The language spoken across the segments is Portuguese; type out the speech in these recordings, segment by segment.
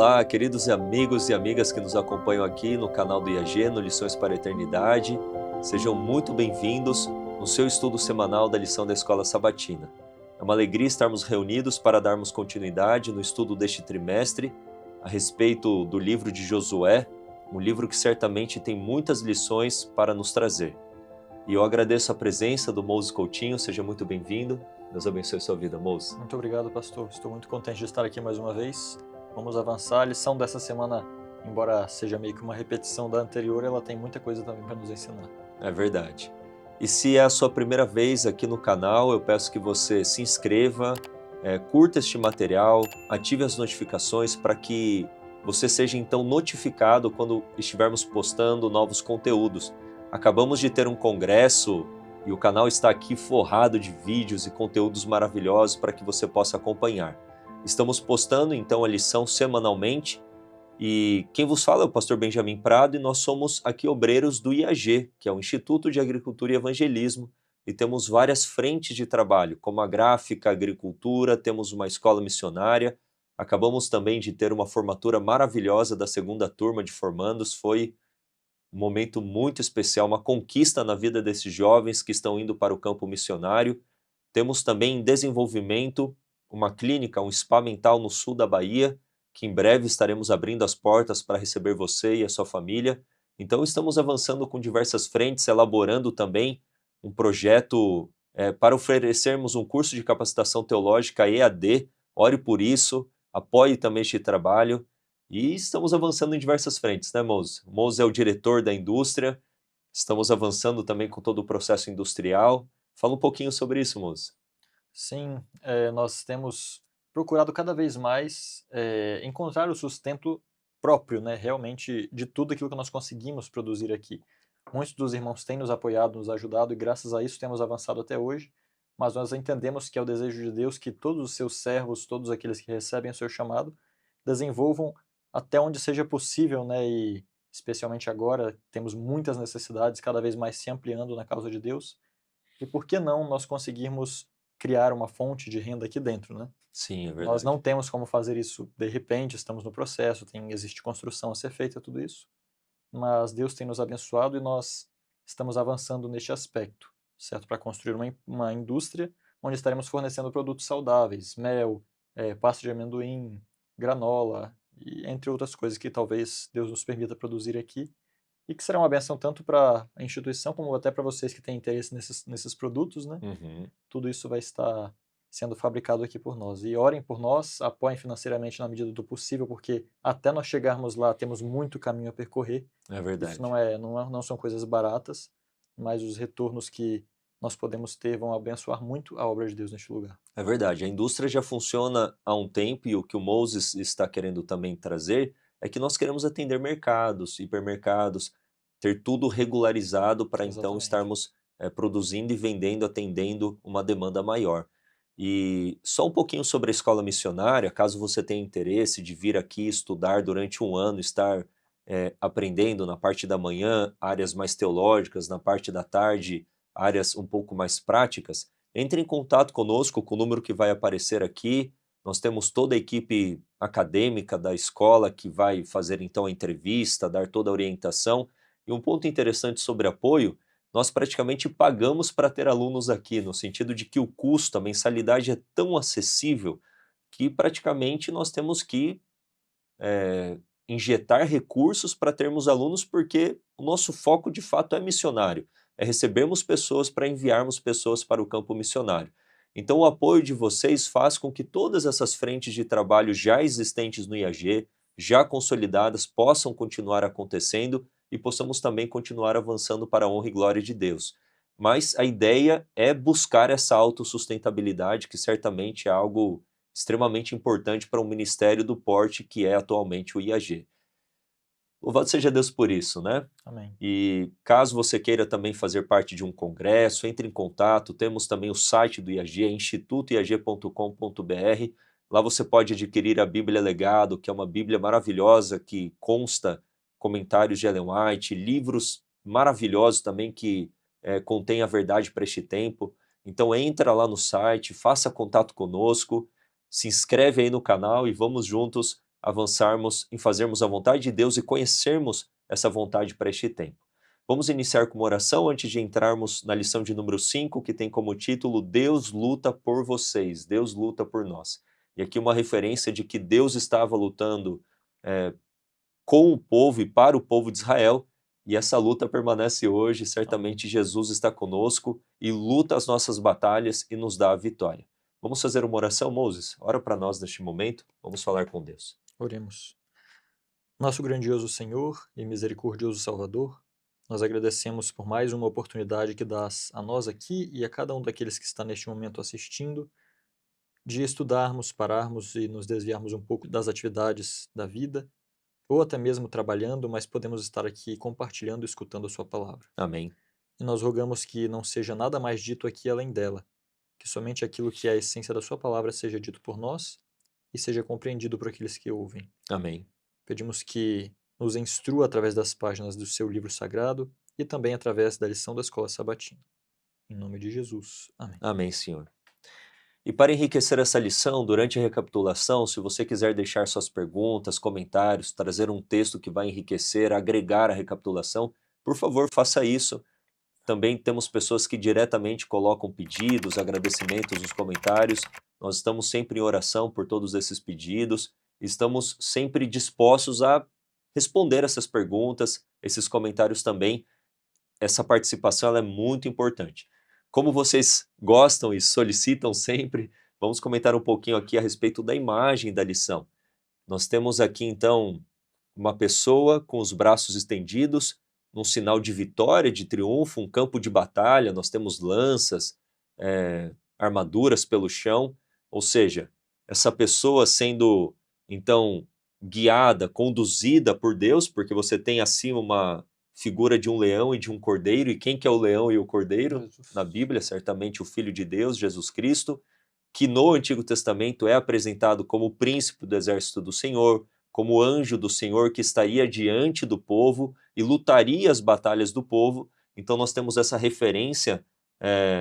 Olá, queridos amigos e amigas que nos acompanham aqui no canal do IAG, no Lições para a Eternidade. Sejam muito bem-vindos no seu estudo semanal da lição da Escola Sabatina. É uma alegria estarmos reunidos para darmos continuidade no estudo deste trimestre a respeito do livro de Josué, um livro que certamente tem muitas lições para nos trazer. E eu agradeço a presença do Moses Coutinho, seja muito bem-vindo. Deus abençoe a sua vida, Moses. Muito obrigado, pastor. Estou muito contente de estar aqui mais uma vez. Vamos avançar. A lição dessa semana, embora seja meio que uma repetição da anterior, ela tem muita coisa também para nos ensinar. É verdade. E se é a sua primeira vez aqui no canal, eu peço que você se inscreva, curta este material, ative as notificações para que você seja então notificado quando estivermos postando novos conteúdos. Acabamos de ter um congresso e o canal está aqui forrado de vídeos e conteúdos maravilhosos para que você possa acompanhar. Estamos postando então a lição semanalmente e quem vos fala é o pastor Benjamin Prado e nós somos aqui obreiros do IAG, que é o Instituto de Agricultura e Evangelismo, e temos várias frentes de trabalho, como a gráfica, a agricultura, temos uma escola missionária, acabamos também de ter uma formatura maravilhosa da segunda turma de formandos, foi um momento muito especial, uma conquista na vida desses jovens que estão indo para o campo missionário. Temos também em desenvolvimento uma clínica, um spa mental no sul da Bahia, que em breve estaremos abrindo as portas para receber você e a sua família. Então estamos avançando com diversas frentes, elaborando também um projeto para oferecermos um curso de capacitação teológica EAD. Ore por isso, apoie também este trabalho. E estamos avançando em diversas frentes, né, Moses? Moses é o diretor da indústria, estamos avançando também com todo o processo industrial. Fala um pouquinho sobre isso, Moses. Sim, nós temos procurado cada vez mais encontrar o sustento próprio, né, realmente, de tudo aquilo que nós conseguimos produzir aqui. Muitos dos irmãos têm nos apoiado, nos ajudado e graças a isso temos avançado até hoje, mas nós entendemos que é o desejo de Deus que todos os seus servos, todos aqueles que recebem o seu chamado, desenvolvam até onde seja possível, né, e especialmente agora temos muitas necessidades cada vez mais se ampliando na causa de Deus. E por que não nós conseguirmos criar uma fonte de renda aqui dentro, né? Sim, é Nós não verdade. temos como fazer isso de repente, estamos no processo, existe construção a ser feita, tudo isso, mas Deus tem nos abençoado e nós estamos avançando neste aspecto, certo? Para construir uma indústria onde estaremos fornecendo produtos saudáveis, mel, pasta de amendoim, granola, e entre outras coisas que talvez Deus nos permita produzir aqui e que será uma benção tanto para a instituição como até para vocês que têm interesse nesses produtos, né? Uhum. Tudo isso vai estar sendo fabricado aqui por nós. E orem por nós, apoiem financeiramente na medida do possível, porque até nós chegarmos lá temos muito caminho a percorrer. É Isso verdade. não são coisas baratas, mas os retornos que nós podemos ter vão abençoar muito a obra de Deus neste lugar. É verdade. A indústria já funciona há um tempo e o que o Moses está querendo também trazer é que nós queremos atender mercados, hipermercados, ter tudo regularizado para então Exatamente. estarmos produzindo e vendendo, atendendo uma demanda maior. E só um pouquinho sobre a escola missionária, caso você tenha interesse de vir aqui estudar durante um ano, estar aprendendo na parte da manhã, áreas mais teológicas, na parte da tarde, áreas um pouco mais práticas, entre em contato conosco com o número que vai aparecer aqui. Nós temos toda a equipe acadêmica da escola que vai fazer então a entrevista, dar toda a orientação. E um ponto interessante sobre apoio, nós praticamente pagamos para ter alunos aqui, no sentido de que o custo, a mensalidade é tão acessível que praticamente nós temos que injetar recursos para termos alunos, porque o nosso foco de fato é missionário, é recebermos pessoas para enviarmos pessoas para o campo missionário. Então o apoio de vocês faz com que todas essas frentes de trabalho já existentes no IAG, já consolidadas, possam continuar acontecendo e possamos também continuar avançando para a honra e glória de Deus. Mas a ideia é buscar essa autossustentabilidade, que certamente é algo extremamente importante para um ministério do porte que é atualmente o IAG. Louvado seja Deus por isso, né? Amém. E caso você queira também fazer parte de um congresso, entre em contato, temos também o site do IAG, institutoiag.com.br. Lá você pode adquirir a Bíblia Legado, que é uma Bíblia maravilhosa que consta comentários de Ellen White, livros maravilhosos também que contêm a verdade para este tempo. Então entra lá no site, faça contato conosco, se inscreve aí no canal e vamos juntos avançarmos em fazermos a vontade de Deus e conhecermos essa vontade para este tempo. Vamos iniciar com uma oração antes de entrarmos na lição de número 5, que tem como título Deus luta por vocês, Deus luta por nós. E aqui uma referência de que Deus estava lutando com o povo e para o povo de Israel, e essa luta permanece hoje. Certamente Jesus está conosco e luta as nossas batalhas e nos dá a vitória. Vamos fazer uma oração, Moses? Ora para nós neste momento, vamos falar com Deus. Oremos. Nosso grandioso Senhor e misericordioso Salvador, nós agradecemos por mais uma oportunidade que dás a nós aqui e a cada um daqueles que está neste momento assistindo, de estudarmos, pararmos e nos desviarmos um pouco das atividades da vida, ou até mesmo trabalhando, mas podemos estar aqui compartilhando e escutando a sua palavra. Amém. E nós rogamos que não seja nada mais dito aqui além dela, que somente aquilo que é a essência da sua palavra seja dito por nós e seja compreendido por aqueles que ouvem. Amém. Pedimos que nos instrua através das páginas do seu livro sagrado e também através da lição da Escola Sabatina. Em nome de Jesus. Amém. Amém, Senhor. E para enriquecer essa lição, durante a recapitulação, se você quiser deixar suas perguntas, comentários, trazer um texto que vai enriquecer, agregar a recapitulação, por favor, faça isso. Também temos pessoas que diretamente colocam pedidos, agradecimentos nos comentários. Nós estamos sempre em oração por todos esses pedidos. Estamos sempre dispostos a responder essas perguntas, esses comentários também. Essa participação ela é muito importante. Como vocês gostam e solicitam sempre, vamos comentar um pouquinho aqui a respeito da imagem da lição. Nós temos aqui, então, uma pessoa com os braços estendidos, num sinal de vitória, de triunfo, um campo de batalha. Nós temos lanças, armaduras pelo chão, ou seja, essa pessoa sendo, então, guiada, conduzida por Deus, porque você tem acima uma figura de um leão e de um cordeiro. E quem que é o leão e o cordeiro? Jesus. Na Bíblia, certamente o Filho de Deus, Jesus Cristo, que no Antigo Testamento é apresentado como o príncipe do exército do Senhor, como anjo do Senhor que estaria diante do povo e lutaria as batalhas do povo. Então nós temos essa referência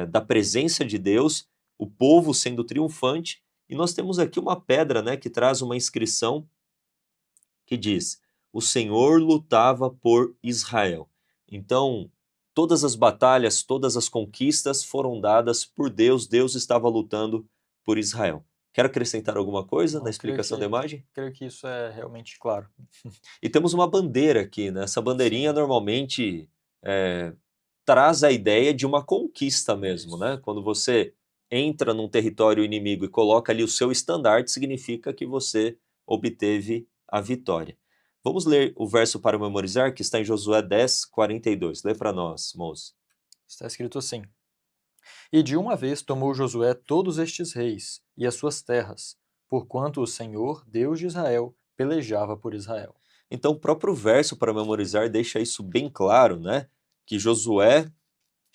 da presença de Deus, o povo sendo triunfante, e nós temos aqui uma pedra, né, que traz uma inscrição que diz: o Senhor lutava por Israel. Então, todas as batalhas, todas as conquistas foram dadas por Deus. Deus estava lutando por Israel. Quer acrescentar alguma coisa Não, na explicação da imagem? Creio que isso é realmente claro. E temos uma bandeira aqui, né? Essa bandeirinha normalmente traz a ideia de uma conquista mesmo, né? Quando você entra num território inimigo e coloca ali o seu estandarte, significa que você obteve a vitória. Vamos ler o verso para memorizar, que está em Josué 10, 42. Lê para nós, Moses. Está escrito assim: E de uma vez tomou Josué todos estes reis e as suas terras, porquanto o Senhor, Deus de Israel, pelejava por Israel. Então, o próprio verso para memorizar deixa isso bem claro, né? Que Josué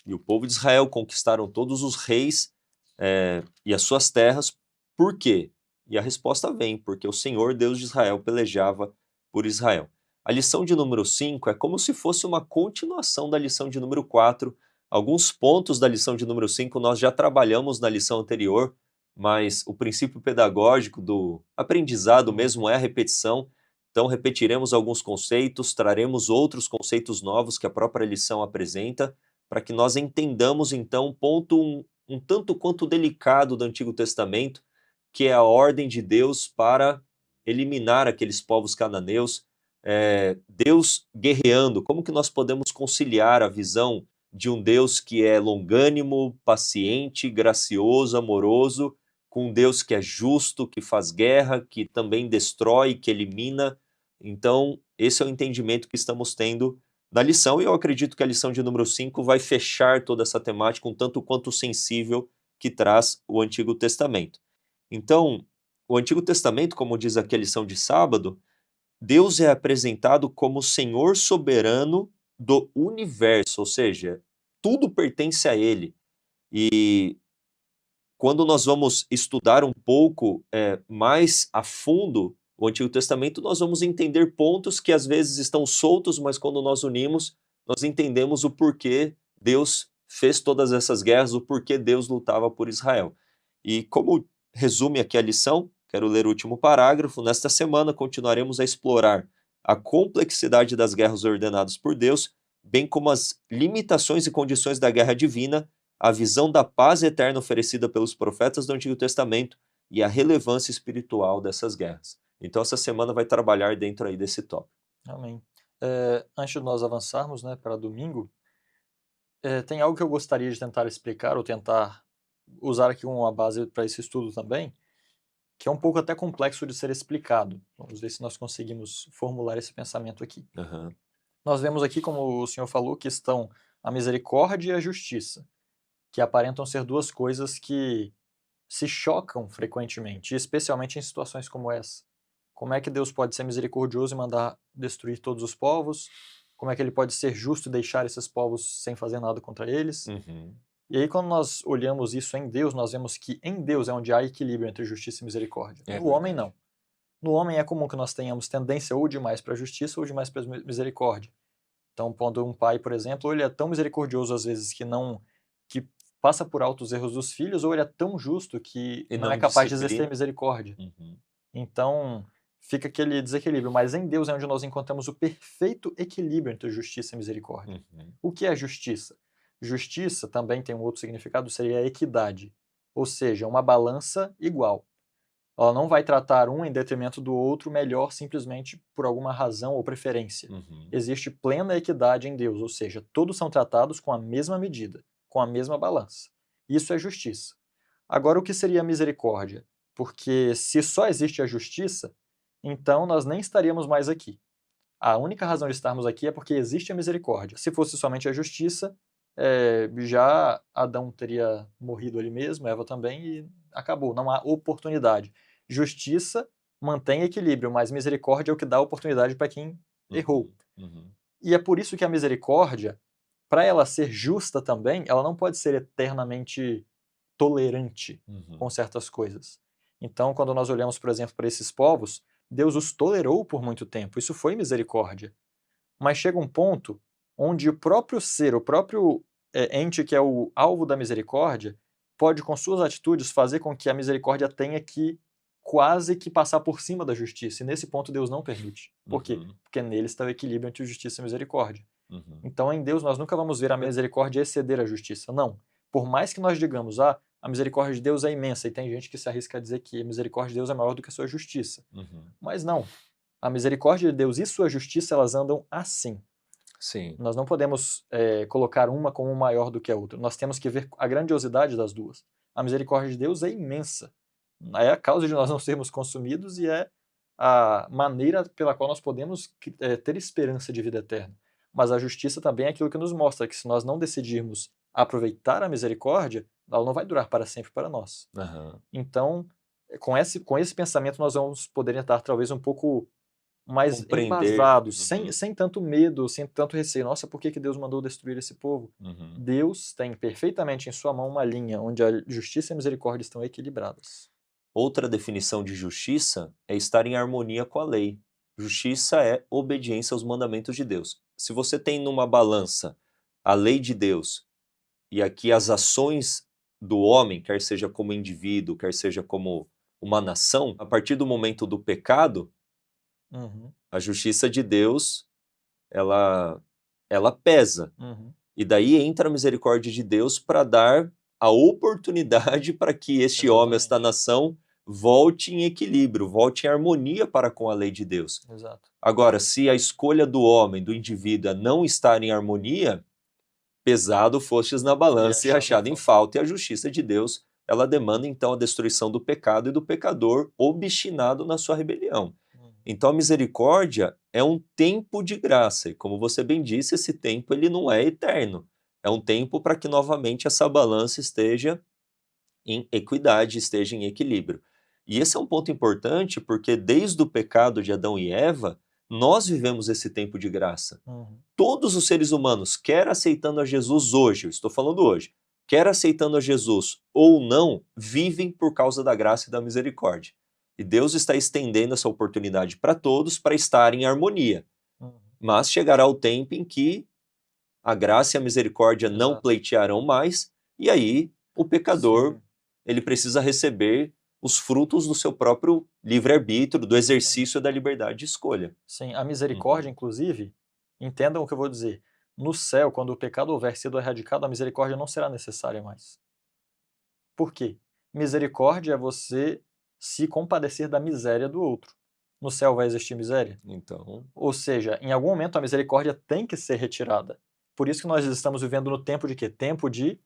e o povo de Israel conquistaram todos os reis e as suas terras. Por quê? E a resposta vem: porque o Senhor, Deus de Israel, pelejava por Israel. A lição de número 5 é como se fosse uma continuação da lição de número 4. Alguns pontos da lição de número 5 nós já trabalhamos na lição anterior, mas o princípio pedagógico do aprendizado mesmo é a repetição. Então repetiremos alguns conceitos, traremos outros conceitos novos que a própria lição apresenta, para que nós entendamos então um ponto um tanto quanto delicado do Antigo Testamento, que é a ordem de Deus para eliminar aqueles povos cananeus, Deus guerreando. Como que nós podemos conciliar a visão de um Deus que é longânimo, paciente, gracioso, amoroso, com um Deus que é justo, que faz guerra, que também destrói, que elimina? Então, esse é o entendimento que estamos tendo da lição, e eu acredito que a lição de número 5 vai fechar toda essa temática um tanto quanto sensível que traz o Antigo Testamento. Então, o Antigo Testamento, como diz aqui a lição de sábado, Deus é apresentado como Senhor soberano do universo, ou seja, tudo pertence a Ele. E quando nós vamos estudar um pouco mais a fundo o Antigo Testamento, nós vamos entender pontos que às vezes estão soltos, mas quando nós unimos, nós entendemos o porquê Deus fez todas essas guerras, o porquê Deus lutava por Israel. E como resume aqui a lição, Quero ler o último parágrafo. Nesta semana continuaremos a explorar a complexidade das guerras ordenadas por Deus, bem como as limitações e condições da guerra divina, a visão da paz eterna oferecida pelos profetas do Antigo Testamento e a relevância espiritual dessas guerras. Então essa semana vai trabalhar dentro aí desse tópico. Amém. Antes de nós avançarmos, né, para domingo, tem algo que eu gostaria de tentar explicar ou tentar usar aqui uma base para esse estudo também, que é um pouco até complexo de ser explicado. Vamos ver se nós conseguimos formular esse pensamento aqui. Uhum. Nós vemos aqui, como o senhor falou, que estão a misericórdia e a justiça, que aparentam ser duas coisas que se chocam frequentemente, especialmente em situações como essa. Como é que Deus pode ser misericordioso e mandar destruir todos os povos? Como é que ele pode ser justo e deixar esses povos sem fazer nada contra eles? Uhum. E aí, quando nós olhamos isso em Deus, nós vemos que em Deus é onde há equilíbrio entre justiça e misericórdia. É No homem, verdade. não. No homem é comum que nós tenhamos tendência ou demais para a justiça ou demais para a misericórdia. Então, quando um pai, por exemplo, ele é tão misericordioso às vezes que passa por alto os erros dos filhos, ou ele é tão justo que E não é não capaz de exercer disciplina. misericórdia. Uhum. Então, fica aquele desequilíbrio. Mas em Deus é onde nós encontramos o perfeito equilíbrio entre justiça e misericórdia. Uhum. O que é justiça? Justiça também tem um outro significado, seria a equidade. Ou seja, uma balança igual. Ela não vai tratar um em detrimento do outro melhor simplesmente por alguma razão ou preferência. Uhum. Existe plena equidade em Deus, ou seja, todos são tratados com a mesma medida, com a mesma balança. Isso é justiça. Agora, o que seria a misericórdia? Porque se só existe a justiça, então nós nem estaríamos mais aqui. A única razão de estarmos aqui é porque existe a misericórdia. Se fosse somente a justiça, já Adão teria morrido ali mesmo, Eva também, e acabou, não há oportunidade. Justiça mantém equilíbrio, mas misericórdia é o que dá oportunidade para quem errou. Uhum. Uhum. E é por isso que a misericórdia, para ela ser justa também, ela não pode ser eternamente tolerante Uhum. com certas coisas. Então, quando nós olhamos, por exemplo, para esses povos, Deus os tolerou por muito tempo, isso foi misericórdia. Mas chega um ponto onde o próprio ser, o próprio ente que é o alvo da misericórdia, pode com suas atitudes fazer com que a misericórdia tenha que quase que passar por cima da justiça. E nesse ponto Deus não permite. Por quê? Uhum. Porque nele está o equilíbrio entre justiça e misericórdia. Uhum. Então, em Deus, nós nunca vamos ver a misericórdia exceder a justiça. Não. Por mais que nós digamos, a misericórdia de Deus é imensa, e tem gente que se arrisca a dizer que a misericórdia de Deus é maior do que a sua justiça. Uhum. Mas não. A misericórdia de Deus e sua justiça, elas andam assim. Sim. Nós não podemos colocar uma como maior do que a outra. Nós temos que ver a grandiosidade das duas. A misericórdia de Deus é imensa. É a causa de nós não sermos consumidos e é a maneira pela qual nós podemos ter esperança de vida eterna. Mas a justiça também é aquilo que nos mostra que se nós não decidirmos aproveitar a misericórdia, ela não vai durar para sempre para nós. Uhum. Então, com esse pensamento, nós vamos poder estar talvez um pouco mais Compreender. embasados, Uhum. sem tanto medo, sem tanto receio. Nossa, por que Deus mandou destruir esse povo? Uhum. Deus tem perfeitamente em sua mão uma linha onde a justiça e a misericórdia estão equilibradas. Outra definição de justiça é estar em harmonia com a lei. Justiça é obediência aos mandamentos de Deus. Se você tem numa balança a lei de Deus e aqui as ações do homem, quer seja como indivíduo, quer seja como uma nação, a partir do momento do pecado, Uhum, a justiça de Deus, ela pesa. uhum. E daí entra a misericórdia de Deus para dar a oportunidade para que este homem, esta Exatamente. nação, volte em equilíbrio, volte em harmonia para com a lei de Deus. Exato. Agora, se a escolha do homem, do indivíduo, é não estar em harmonia, pesado fostes na balança e achado em falta, e a justiça de Deus, ela demanda então a destruição do pecado e do pecador obstinado na sua rebelião. Uhum. Então a misericórdia é um tempo de graça, e como você bem disse, esse tempo ele não é eterno. É um tempo para que novamente essa balança esteja em equidade, esteja em equilíbrio. E esse é um ponto importante porque desde o pecado de Adão e Eva, nós vivemos esse tempo de graça. Uhum. Todos os seres humanos, quer aceitando a Jesus hoje, eu estou falando hoje, quer aceitando a Jesus ou não, vivem por causa da graça e da misericórdia. E Deus está estendendo essa oportunidade para todos para estar em harmonia. Uhum. Mas chegará o tempo em que a graça e a misericórdia não Exato. pleitearão mais, e aí o pecador Sim. ele precisa receber os frutos do seu próprio livre-arbítrio, do exercício da liberdade de escolha. Sim, a misericórdia, inclusive, entendam o que eu vou dizer. No céu, quando o pecado houver sido erradicado, a misericórdia não será necessária mais. Por quê? Misericórdia é você se compadecer da miséria do outro. No céu vai existir miséria? Então, Ou seja, em algum momento a misericórdia tem que ser retirada. Por isso que nós estamos vivendo no tempo de quê? Tempo de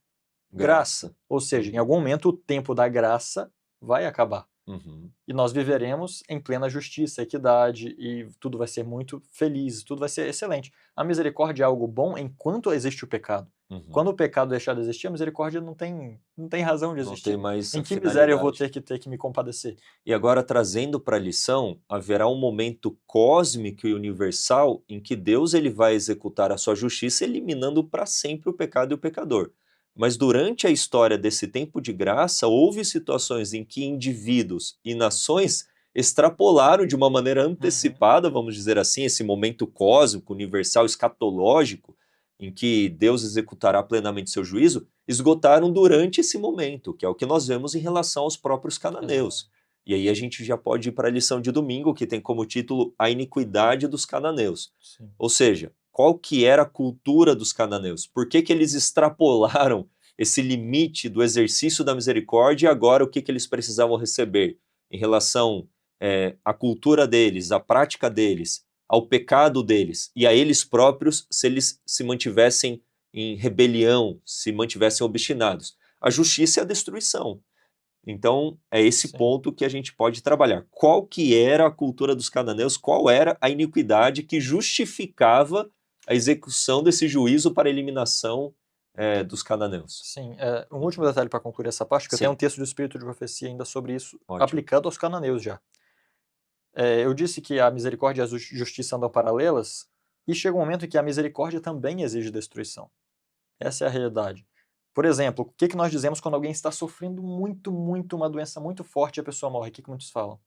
graça. Ou seja, em algum momento o tempo da graça vai acabar. Uhum. E nós viveremos em plena justiça, equidade, e tudo vai ser muito feliz, tudo vai ser excelente. A misericórdia é algo bom enquanto existe o pecado. Uhum. Quando o pecado deixar de existir, a misericórdia não tem razão de Não existir. tem mais Em a que miséria eu vou finalidade. ter que me compadecer? E agora, trazendo para a lição, haverá um momento cósmico e universal em que Deus ele vai executar a sua justiça, eliminando para sempre o pecado e o pecador. Mas durante a história desse tempo de graça, houve situações em que indivíduos e nações extrapolaram de uma maneira antecipada, vamos dizer assim, esse momento cósmico, universal, escatológico, em que Deus executará plenamente seu juízo, esgotaram durante esse momento, que é o que nós vemos em relação aos próprios cananeus. Exatamente. E aí a gente já pode ir para a lição de domingo, que tem como título A Iniquidade dos Cananeus. Sim. Ou seja, qual que era a cultura dos cananeus? Por que que eles extrapolaram esse limite do exercício da misericórdia e agora o que que eles precisavam receber em relação à cultura deles, à prática deles, ao pecado deles e a eles próprios se eles se mantivessem em rebelião, se mantivessem obstinados? A justiça é a destruição. Então, é esse Sim. ponto que a gente pode trabalhar. Qual que era a cultura dos cananeus? Qual era a iniquidade que justificava a execução desse juízo para a eliminação dos cananeus? Sim, um último detalhe para concluir essa parte, porque eu Sim. tenho um texto do Espírito de Profecia ainda sobre isso, Ótimo. aplicado aos cananeus já. Eu disse que a misericórdia e a justiça andam paralelas, e chega um momento em que a misericórdia também exige destruição. Essa é a realidade. Por exemplo, o que que nós dizemos quando alguém está sofrendo muito, muito, uma doença muito forte e a pessoa morre? O que que muitos falam?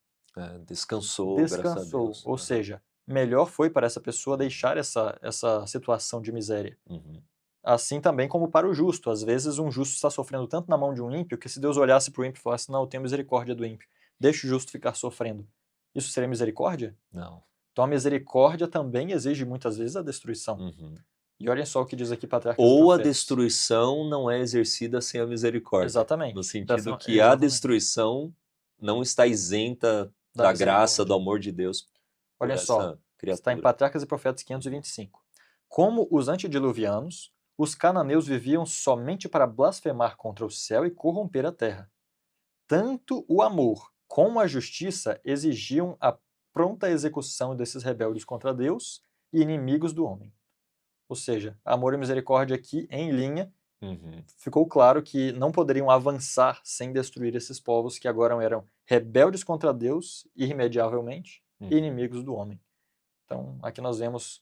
Descansou, graças a Descansou. Deus. Ou seja, melhor foi para essa pessoa deixar essa situação de miséria. Uhum. Assim também como para o justo. Às vezes um justo está sofrendo tanto na mão de um ímpio que se Deus olhasse para o ímpio e falasse, não, eu tenho misericórdia do ímpio, deixa o justo ficar sofrendo. Isso seria misericórdia? Não. Então a misericórdia também exige muitas vezes a destruição. Uhum. E olhem só o que diz aqui Patriarcas e Ou a Profetas. destruição não é exercida sem a misericórdia. Exatamente. No sentido que a Exatamente. destruição não está isenta Da da graça, misericórdia. do amor de Deus por Olhem só, essa está em criatura. Patriarcas e Profetas 525. Como os antediluvianos, os cananeus viviam somente para blasfemar contra o céu e corromper a terra. Tanto o amor como a justiça exigiam a pronta execução desses rebeldes contra Deus e inimigos do homem. Ou seja, amor e misericórdia aqui em linha, Uhum. ficou claro que não poderiam avançar sem destruir esses povos que agora eram rebeldes contra Deus irremediavelmente e inimigos do homem. Então, aqui nós vemos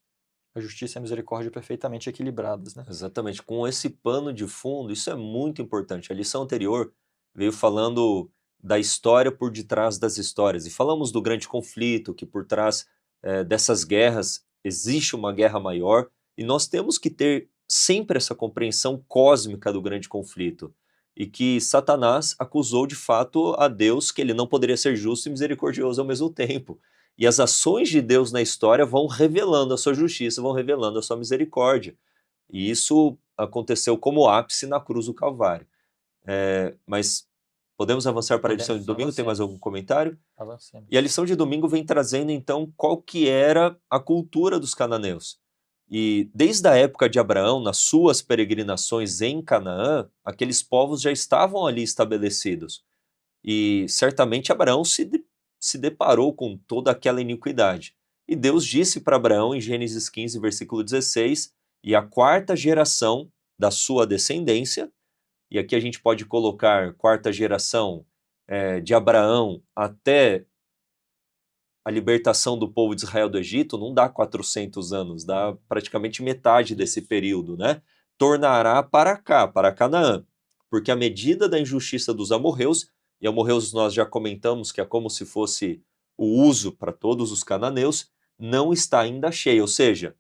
a justiça e a misericórdia perfeitamente equilibradas, né? Exatamente, com esse pano de fundo, isso é muito importante. A lição anterior veio falando da história por detrás das histórias, e falamos do grande conflito, que por trás dessas guerras existe uma guerra maior, e nós temos que ter sempre essa compreensão cósmica do grande conflito, e que Satanás acusou de fato a Deus que ele não poderia ser justo e misericordioso ao mesmo tempo. E as ações de Deus na história vão revelando a sua justiça, vão revelando a sua misericórdia. E isso aconteceu como ápice na cruz do Calvário. Mas podemos avançar para a lição de domingo? Tem mais algum comentário? Avancemos. E a lição de domingo vem trazendo então qual que era a cultura dos cananeus. E desde a época de Abraão, nas suas peregrinações em Canaã, aqueles povos já estavam ali estabelecidos. E certamente Abraão se deparou com toda aquela iniquidade. E Deus disse para Abraão, em Gênesis 15, versículo 16, e a quarta geração da sua descendência, e aqui a gente pode colocar quarta geração de Abraão até a libertação do povo de Israel do Egito, não dá 400 anos, dá praticamente metade desse período, né? Tornará para cá, para Canaã, porque a medida da injustiça dos amorreus, e amorreus nós já comentamos que é como se fosse o uso para todos os cananeus, não está ainda cheia, ou seja,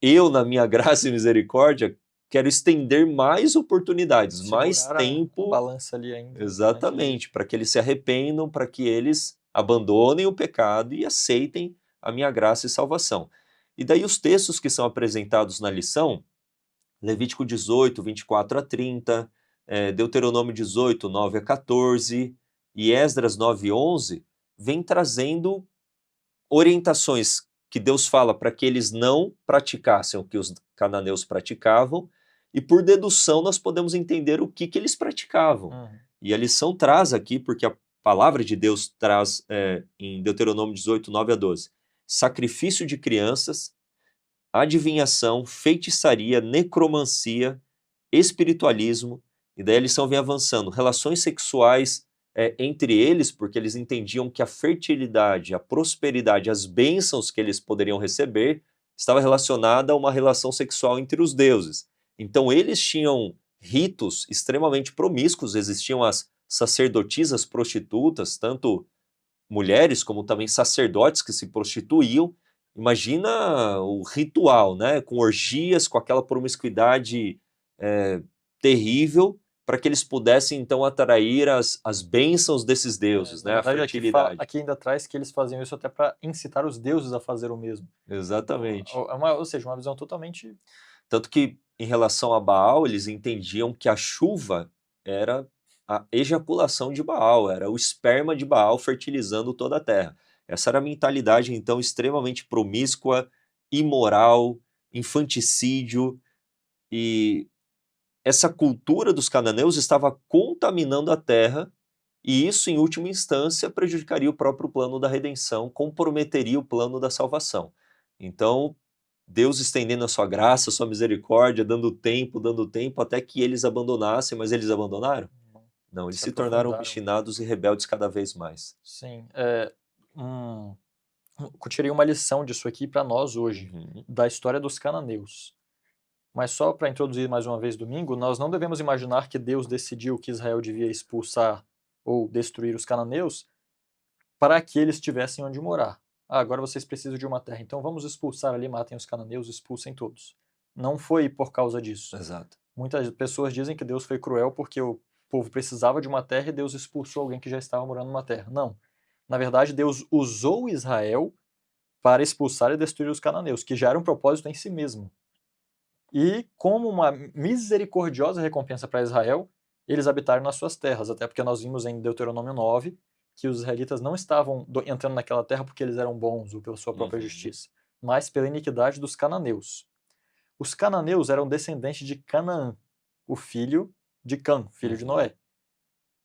eu na minha graça e misericórdia quero estender mais oportunidades, mais Segurar a tempo. balança ali ainda. Exatamente, para que eles se arrependam, para que eles abandonem o pecado e aceitem a minha graça e salvação. E daí os textos que são apresentados na lição, Levítico 18, 24 a 30, Deuteronômio 18, 9 a 14 e Esdras 9, 11, vem trazendo orientações que Deus fala para que eles não praticassem o que os cananeus praticavam, e por dedução nós podemos entender o que eles praticavam. E a lição traz aqui, porque a palavra de Deus traz em Deuteronômio 18, 9 a 12, sacrifício de crianças, adivinhação, feitiçaria, necromancia, espiritualismo, e daí a lição vem avançando, relações sexuais entre eles, porque eles entendiam que a fertilidade, a prosperidade, as bênçãos que eles poderiam receber estava relacionada a uma relação sexual entre os deuses. Então eles tinham ritos extremamente promíscuos, existiam as sacerdotisas prostitutas, tanto mulheres como também sacerdotes que se prostituíam. Imagina o ritual, né? Com orgias, com aquela promiscuidade terrível, para que eles pudessem então atrair as bênçãos desses deuses, né? A fertilidade. Aqui ainda traz que eles faziam isso até para incitar os deuses a fazer o mesmo. Exatamente. Ou seja, uma visão totalmente... Tanto que, em relação a Baal, eles entendiam que a chuva era a ejaculação de Baal, era o esperma de Baal fertilizando toda a terra. Essa era a mentalidade, então, extremamente promíscua, imoral, infanticídio, e essa cultura dos cananeus estava contaminando a terra, e isso, em última instância, prejudicaria o próprio plano da redenção, comprometeria o plano da salvação. Então, Deus estendendo a sua graça, a sua misericórdia, dando tempo, até que eles abandonassem, mas eles abandonaram? Não, eles se tornaram obstinados e rebeldes cada vez mais. Sim, eu tirei uma lição disso aqui para nós hoje, da história dos cananeus. Mas só para introduzir mais uma vez domingo, nós não devemos imaginar que Deus decidiu que Israel devia expulsar ou destruir os cananeus para que eles tivessem onde morar. Agora vocês precisam de uma terra, então vamos expulsar ali, matem os cananeus, expulsem todos. Não foi por causa disso. Exato. Muitas pessoas dizem que Deus foi cruel porque o povo precisava de uma terra e Deus expulsou alguém que já estava morando numa terra. Não. Na verdade, Deus usou Israel para expulsar e destruir os cananeus, que já era um propósito em si mesmo. E como uma misericordiosa recompensa para Israel, eles habitaram nas suas terras, até porque nós vimos em Deuteronômio 9 que os israelitas não estavam entrando naquela terra porque eles eram bons ou pela sua própria justiça, mas pela iniquidade dos cananeus. Os cananeus eram descendentes de Canaã, o filho de Cã, filho de Noé.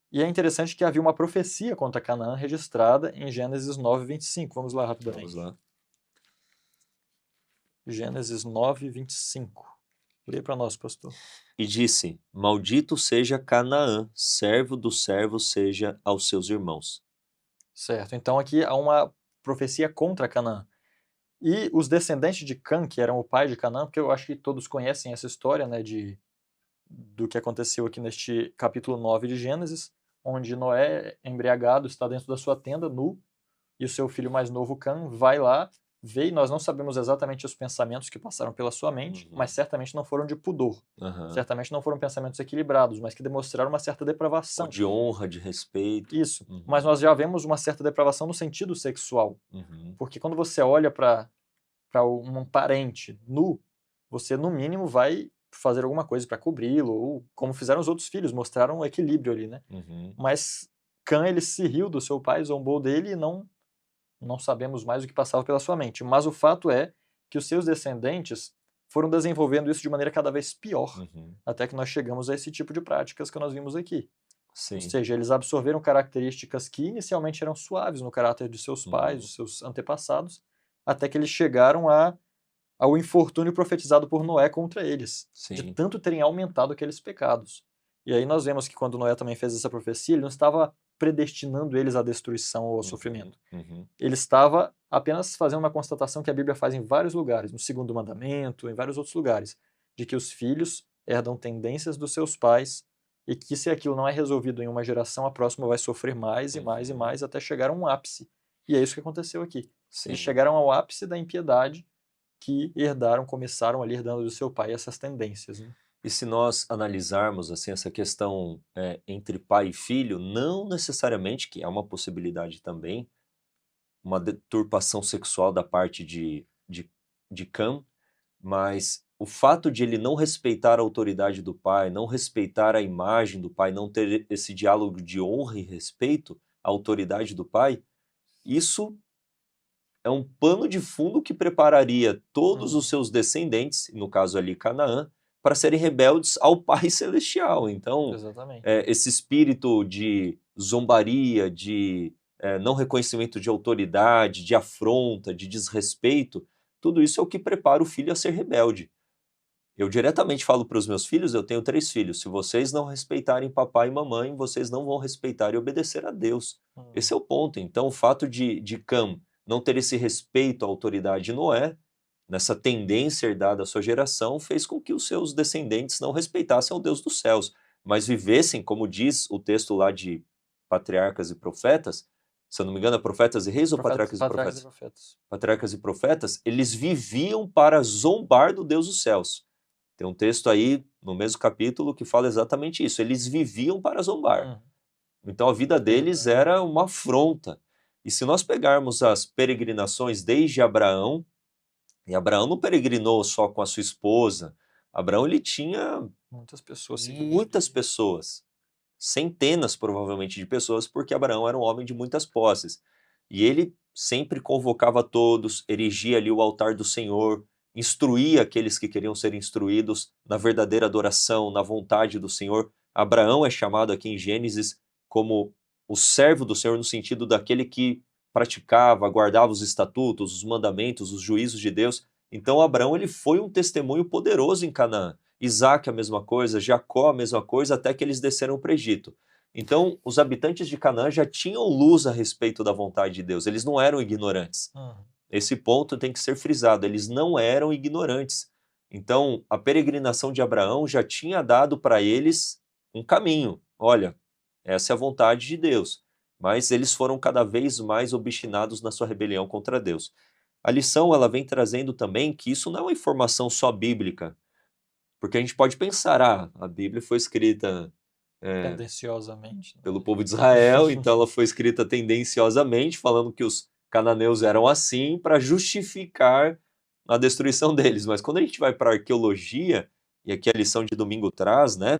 E é interessante que havia uma profecia contra Canaã registrada em Gênesis 9, 25. Vamos lá rapidamente. Vamos lá. Gênesis 9, 25. Lê para nós, pastor. E disse, maldito seja Canaã, servo do servo seja aos seus irmãos. Certo, então aqui há uma profecia contra Canaã. E os descendentes de Cã, que eram o pai de Canaã, porque eu acho que todos conhecem essa história, né, do que aconteceu aqui neste capítulo 9 de Gênesis, onde Noé, embriagado, está dentro da sua tenda, nu, e o seu filho mais novo, Cã, vai lá, vê, e nós não sabemos exatamente os pensamentos que passaram pela sua mente, mas certamente não foram de pudor. Certamente não foram pensamentos equilibrados, mas que demonstraram uma certa depravação. Ou de honra, de respeito. Isso, mas nós já vemos uma certa depravação no sentido sexual. Porque quando você olha para um parente nu, você no mínimo vai fazer alguma coisa para cobri-lo, ou como fizeram os outros filhos, mostraram um equilíbrio ali, né? Mas Cã, ele se riu do seu pai, zombou dele e não sabemos mais o que passava pela sua mente. Mas o fato é que os seus descendentes foram desenvolvendo isso de maneira cada vez pior, até que nós chegamos a esse tipo de práticas que nós vimos aqui. Sim. Ou seja, eles absorveram características que inicialmente eram suaves no caráter de seus pais, dos seus antepassados, até que eles chegaram ao infortúnio profetizado por Noé contra eles, de tanto terem aumentado aqueles pecados. E aí nós vemos que quando Noé também fez essa profecia, ele não estava predestinando eles à destruição ou ao sofrimento. Ele estava apenas fazendo uma constatação que a Bíblia faz em vários lugares, no Segundo Mandamento, em vários outros lugares, de que os filhos herdam tendências dos seus pais e que se aquilo não é resolvido em uma geração, a próxima vai sofrer mais e mais e mais até chegar a um ápice. E é isso que aconteceu aqui. Eles chegaram ao ápice da impiedade que começaram ali herdando do seu pai essas tendências. Né? E se nós analisarmos assim essa questão entre pai e filho, não necessariamente, que é uma possibilidade também, uma deturpação sexual da parte de Cam, mas o fato de ele não respeitar a autoridade do pai, não respeitar a imagem do pai, não ter esse diálogo de honra e respeito à autoridade do pai, isso é um pano de fundo que prepararia todos os seus descendentes, no caso ali Canaã, para serem rebeldes ao Pai Celestial. Então, Exatamente. esse espírito de zombaria, de não reconhecimento de autoridade, de afronta, de desrespeito, tudo isso é o que prepara o filho a ser rebelde. Eu diretamente falo para os meus filhos, eu tenho 3 filhos, se vocês não respeitarem papai e mamãe, vocês não vão respeitar e obedecer a Deus. Esse é o ponto. Então, o fato de Cam não ter esse respeito à autoridade de Noé, nessa tendência herdada à sua geração, fez com que os seus descendentes não respeitassem ao Deus dos céus, mas vivessem, como diz o texto lá de Patriarcas e Profetas, se eu não me engano, é Profetas e Reis ou Patriarcas e Patriarcas e Profetas? Profetas. Patriarcas e Profetas, eles viviam para zombar do Deus dos céus. Tem um texto aí no mesmo capítulo que fala exatamente isso. Eles viviam para zombar. Então a vida deles era uma afronta. E se nós pegarmos as peregrinações desde Abraão, e Abraão não peregrinou só com a sua esposa, Abraão ele tinha muitas pessoas, centenas provavelmente de pessoas, porque Abraão era um homem de muitas posses. E ele sempre convocava todos, erigia ali o altar do Senhor, instruía aqueles que queriam ser instruídos na verdadeira adoração, na vontade do Senhor. Abraão é chamado aqui em Gênesis como o servo do Senhor, no sentido daquele que praticava, guardava os estatutos, os mandamentos, os juízos de Deus. Então Abraão ele foi um testemunho poderoso em Canaã. Isaac a mesma coisa, Jacó a mesma coisa, até que eles desceram para o Egito. Então, os habitantes de Canaã já tinham luz a respeito da vontade de Deus, eles não eram ignorantes. Esse ponto tem que ser frisado, eles não eram ignorantes. Então, a peregrinação de Abraão já tinha dado para eles um caminho. Olha, essa é a vontade de Deus. Mas eles foram cada vez mais obstinados na sua rebelião contra Deus. A lição ela vem trazendo também que isso não é uma informação só bíblica, porque a gente pode pensar, a Bíblia foi escrita tendenciosamente, né? pelo povo de Israel, então ela foi escrita tendenciosamente, falando que os cananeus eram assim, para justificar a destruição deles. Mas quando a gente vai para a arqueologia, e aqui a lição de domingo traz, né,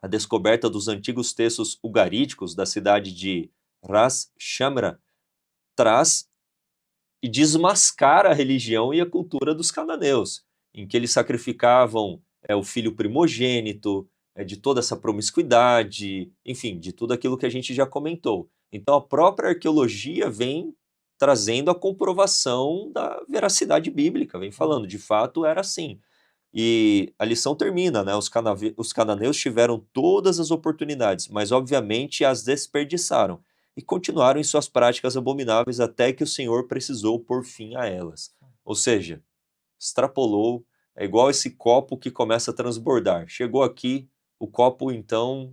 a descoberta dos antigos textos ugaríticos da cidade de Ras Shamra, traz e desmascara a religião e a cultura dos cananeus, em que eles sacrificavam o filho primogênito, de toda essa promiscuidade, enfim, de tudo aquilo que a gente já comentou. Então a própria arqueologia vem trazendo a comprovação da veracidade bíblica, vem falando, de fato era assim. E a lição termina, né? Os cananeus tiveram todas as oportunidades, mas obviamente as desperdiçaram e continuaram em suas práticas abomináveis até que o Senhor precisou pôr fim a elas. Ou seja, extrapolou, é igual esse copo que começa a transbordar. Chegou aqui, o copo então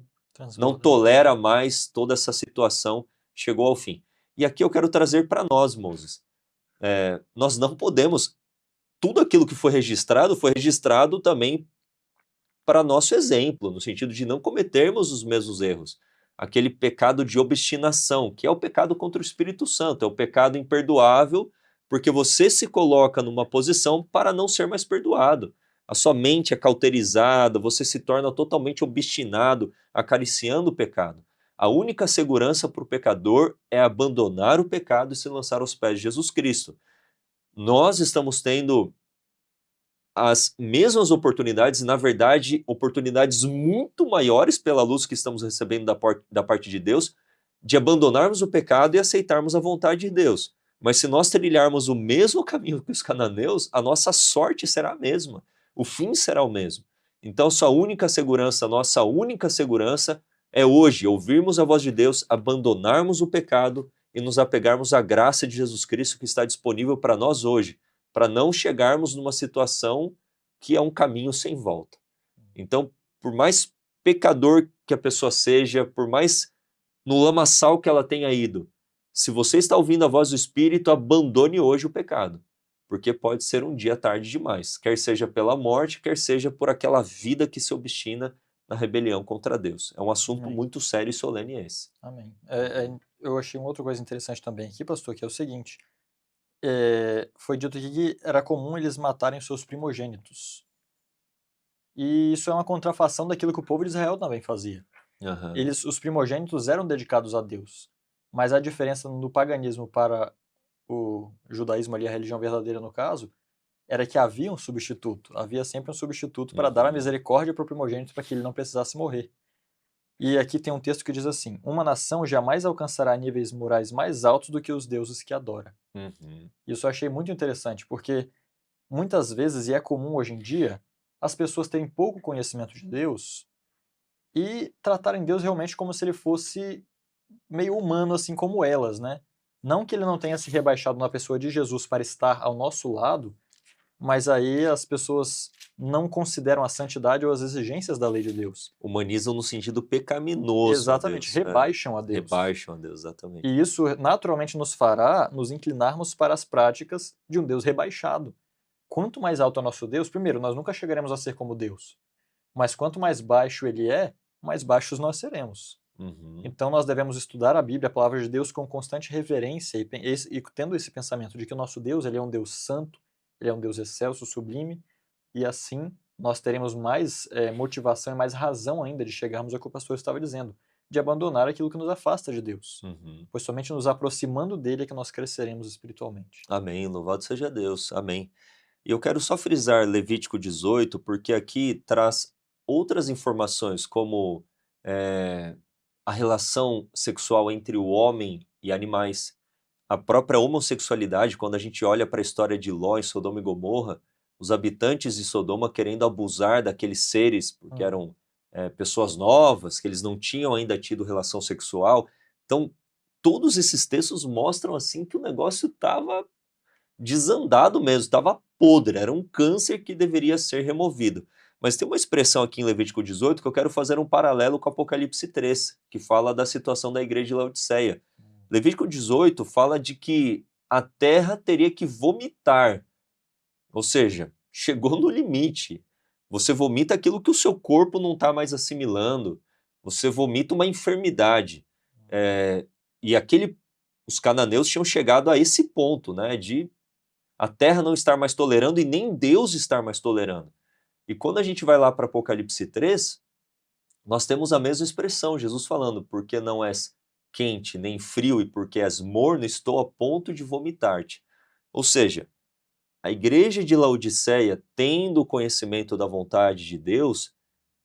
não tolera mais toda essa situação, chegou ao fim. E aqui eu quero trazer para nós, Moses. Nós não podemos, tudo aquilo que foi registrado também para nosso exemplo, no sentido de não cometermos os mesmos erros. Aquele pecado de obstinação, que é o pecado contra o Espírito Santo, é o pecado imperdoável, porque você se coloca numa posição para não ser mais perdoado. A sua mente é cauterizada, você se torna totalmente obstinado, acariciando o pecado. A única segurança para o pecador é abandonar o pecado e se lançar aos pés de Jesus Cristo. Nós estamos tendo as mesmas oportunidades, na verdade, oportunidades muito maiores pela luz que estamos recebendo da parte de Deus, de abandonarmos o pecado e aceitarmos a vontade de Deus. Mas se nós trilharmos o mesmo caminho que os cananeus, a nossa sorte será a mesma, o fim será o mesmo. Então, nossa única segurança é hoje ouvirmos a voz de Deus, abandonarmos o pecado e nos apegarmos à graça de Jesus Cristo que está disponível para nós hoje, para não chegarmos numa situação que é um caminho sem volta. Então, por mais pecador que a pessoa seja, por mais no lamaçal que ela tenha ido, se você está ouvindo a voz do Espírito, abandone hoje o pecado. porque pode ser um dia tarde demais, quer seja pela morte, quer seja por aquela vida que se obstina na rebelião contra Deus. É um assunto Amém. muito sério e solene esse. Amém. Uhum. Eu achei uma outra coisa interessante também aqui, pastor, que é o seguinte: foi dito aqui que era comum eles matarem seus primogênitos. E isso é uma contrafação daquilo que o povo de Israel também fazia. Aham. Os primogênitos eram dedicados a Deus, mas a diferença no paganismo para o judaísmo ali, a religião verdadeira no caso, era que havia um substituto, havia sempre um substituto para dar a Uhum. misericórdia para o primogênito para que ele não precisasse morrer. E aqui tem um texto que diz assim: uma nação jamais alcançará níveis morais mais altos do que os deuses que adora. Uhum. Isso eu achei muito interessante, porque muitas vezes, e é comum hoje em dia, as pessoas terem pouco conhecimento de Deus e tratarem Deus realmente como se ele fosse meio humano, assim como elas, né? Não que ele não tenha se rebaixado na pessoa de Jesus para estar ao nosso lado, mas aí as pessoas não consideram a santidade ou as exigências da lei de Deus. Humanizam no sentido pecaminoso a Exatamente, Deus. É. rebaixam a Deus. Rebaixam a Deus, exatamente. E isso naturalmente nos fará nos inclinarmos para as práticas de um Deus rebaixado. Quanto mais alto é o nosso Deus, primeiro, nós nunca chegaremos a ser como Deus. Mas quanto mais baixo ele é, mais baixos nós seremos. Uhum. Então nós devemos estudar a Bíblia, a palavra de Deus, com constante reverência e tendo esse pensamento de que o nosso Deus ele é um Deus santo, ele é um Deus excelso, sublime, e assim nós teremos mais motivação e mais razão ainda de chegarmos ao que o pastor estava dizendo, de abandonar aquilo que nos afasta de Deus. Uhum. Pois somente nos aproximando dele é que nós cresceremos espiritualmente. Amém. Louvado seja Deus. Amém. E eu quero só frisar Levítico 18, porque aqui traz outras informações, como eh, a relação sexual entre o homem e animais, a própria homossexualidade. Quando a gente olha para a história de Ló em Sodoma e Gomorra, os habitantes de Sodoma querendo abusar daqueles seres, porque Uhum. eram pessoas novas, que eles não tinham ainda tido relação sexual. Então, todos esses textos mostram assim que o negócio estava desandado mesmo, estava podre, era um câncer que deveria ser removido. Mas tem uma expressão aqui em Levítico 18 que eu quero fazer um paralelo com Apocalipse 3, que fala da situação da igreja de Laodiceia. Levítico 18 fala de que a terra teria que vomitar, ou seja, chegou no limite. Você vomita aquilo que o seu corpo não está mais assimilando, você vomita uma enfermidade. É, e os cananeus tinham chegado a esse ponto, né, de a terra não estar mais tolerando e nem Deus estar mais tolerando. E quando a gente vai lá para Apocalipse 3, nós temos a mesma expressão, Jesus falando, porque não és quente nem frio e porque és morno, estou a ponto de vomitar-te. Ou seja, a igreja de Laodiceia, tendo o conhecimento da vontade de Deus,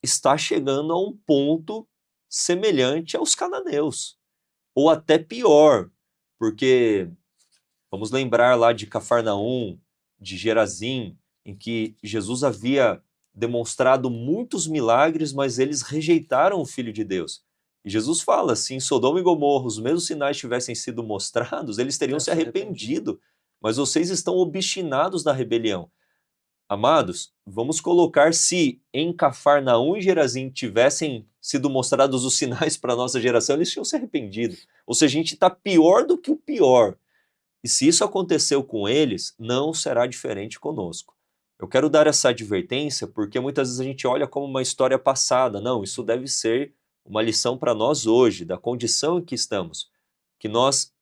está chegando a um ponto semelhante aos cananeus, ou até pior, porque vamos lembrar lá de Cafarnaum, de Gerazim, em que Jesus havia demonstrado muitos milagres, mas eles rejeitaram o Filho de Deus. E Jesus fala, se em Sodoma e Gomorra os mesmos sinais tivessem sido mostrados, eles teriam Tenho se se arrependido. arrependido, mas vocês estão obstinados na rebelião. Amados, vamos colocar se em Cafarnaum e Gerazim tivessem sido mostrados os sinais para a nossa geração, eles tinham se arrependido. Ou seja, a gente está pior do que o pior. E se isso aconteceu com eles, não será diferente conosco. Eu quero dar essa advertência porque muitas vezes a gente olha como uma história passada. Não, isso deve ser uma lição para nós hoje, da condição em que estamos. Que nós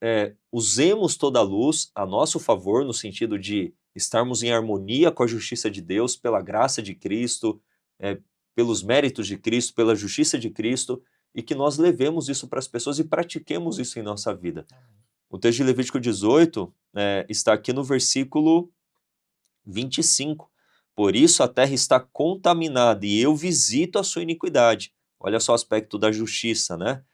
usemos toda a luz a nosso favor, no sentido de estarmos em harmonia com a justiça de Deus, pela graça de Cristo, pelos méritos de Cristo, pela justiça de Cristo, e que nós levemos isso para as pessoas e pratiquemos isso em nossa vida. O texto de Levítico 18 está aqui no versículo 25. Por isso a terra está contaminada e eu visito a sua iniquidade. Olha só o aspecto da justiça, né?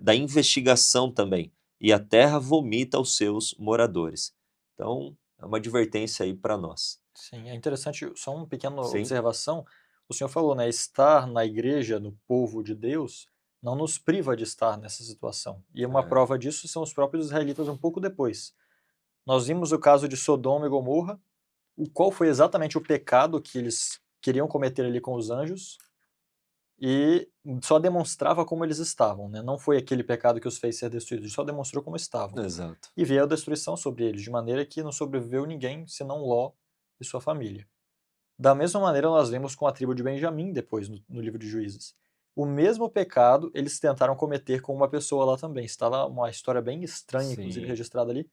Da investigação também. E a terra vomita os seus moradores. Então, é uma advertência aí para nós. Sim, é interessante, só uma pequena Sim? observação. O senhor falou, né, estar na igreja, no povo de Deus, não nos priva de estar nessa situação. E uma É. prova disso são os próprios israelitas um pouco depois. Nós vimos o caso de Sodoma e Gomorra, o qual foi exatamente o pecado que eles queriam cometer ali com os anjos, e só demonstrava como eles estavam, né? Não foi aquele pecado que os fez ser destruídos, ele só demonstrou como estavam. Exato. E veio a destruição sobre eles, de maneira que não sobreviveu ninguém senão Ló e sua família. Da mesma maneira, nós vemos com a tribo de Benjamim depois, no livro de Juízes. O mesmo pecado eles tentaram cometer com uma pessoa lá também. Está lá uma história bem estranha, inclusive, Sim, registrada ali.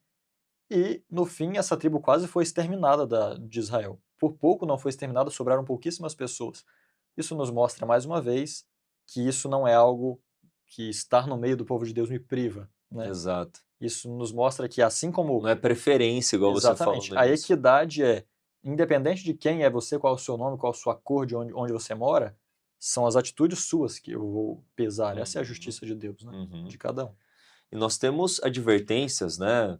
E, no fim, essa tribo quase foi exterminada de Israel. Por pouco não foi exterminada, sobraram pouquíssimas pessoas. Isso nos mostra, mais uma vez, que isso não é algo que estar no meio do povo de Deus me priva, né? exato. Isso nos mostra que, assim como Não é preferência, igual você falou exatamente. no A início. equidade é, independente de quem é você, qual é o seu nome, qual a sua cor, de onde você mora, são as atitudes suas que eu vou pesar. Essa é a Uhum, justiça de Deus, né? uhum. De cada um. E nós temos advertências, né?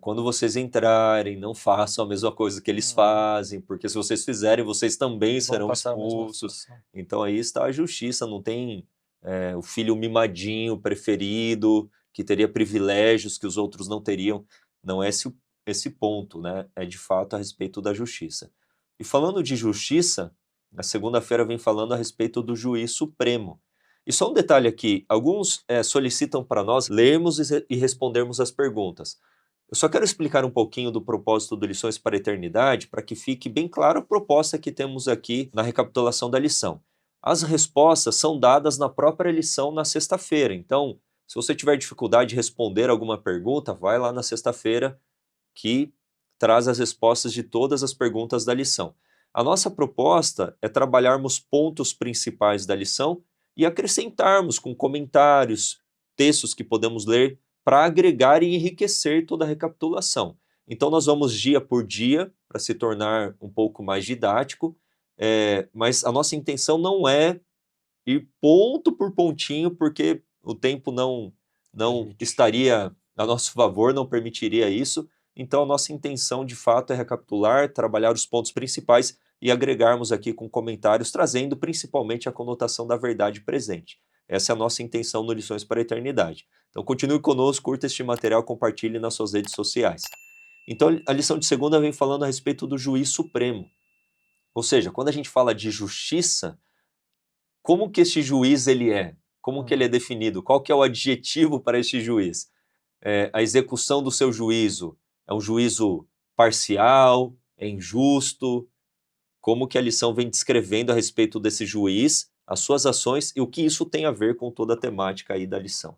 Quando vocês entrarem, não façam a mesma coisa que eles Uhum. fazem, porque se vocês fizerem, vocês também Vão serão passar a mesma expulsos. situação. Então aí está a justiça, não tem o filho mimadinho, preferido, que teria privilégios que os outros não teriam. Não é esse ponto, né? É de fato a respeito da justiça. E falando de justiça, na segunda-feira vem falando a respeito do juiz supremo. E só um detalhe aqui: alguns solicitam para nós lermos e respondermos as perguntas. Eu só quero explicar um pouquinho do propósito do Lições para a Eternidade, para que fique bem clara a proposta que temos aqui na recapitulação da lição. As respostas são dadas na própria lição na sexta-feira. Então, se você tiver dificuldade de responder alguma pergunta, vai lá na sexta-feira que traz as respostas de todas as perguntas da lição. A nossa proposta é trabalharmos pontos principais da lição e acrescentarmos com comentários, textos que podemos ler para agregar e enriquecer toda a recapitulação. Então, nós vamos dia por dia para se tornar um pouco mais didático, mas a nossa intenção não é ir ponto por pontinho, porque o tempo não Permite. estaria a nosso favor, não permitiria isso. Então, a nossa intenção, de fato, é recapitular, trabalhar os pontos principais e agregarmos aqui com comentários, trazendo principalmente a conotação da verdade presente. Essa é a nossa intenção no Lições para a Eternidade. Então, continue conosco, curta este material, compartilhe nas suas redes sociais. Então, a lição de segunda vem falando a respeito do juiz supremo. Ou seja, quando a gente fala de justiça, como que este juiz ele é? Como que ele é definido? Qual que é o adjetivo para este juiz? A execução do seu juízo é um juízo parcial, é injusto? Como que a lição vem descrevendo a respeito desse juiz, as suas ações e o que isso tem a ver com toda a temática aí da lição?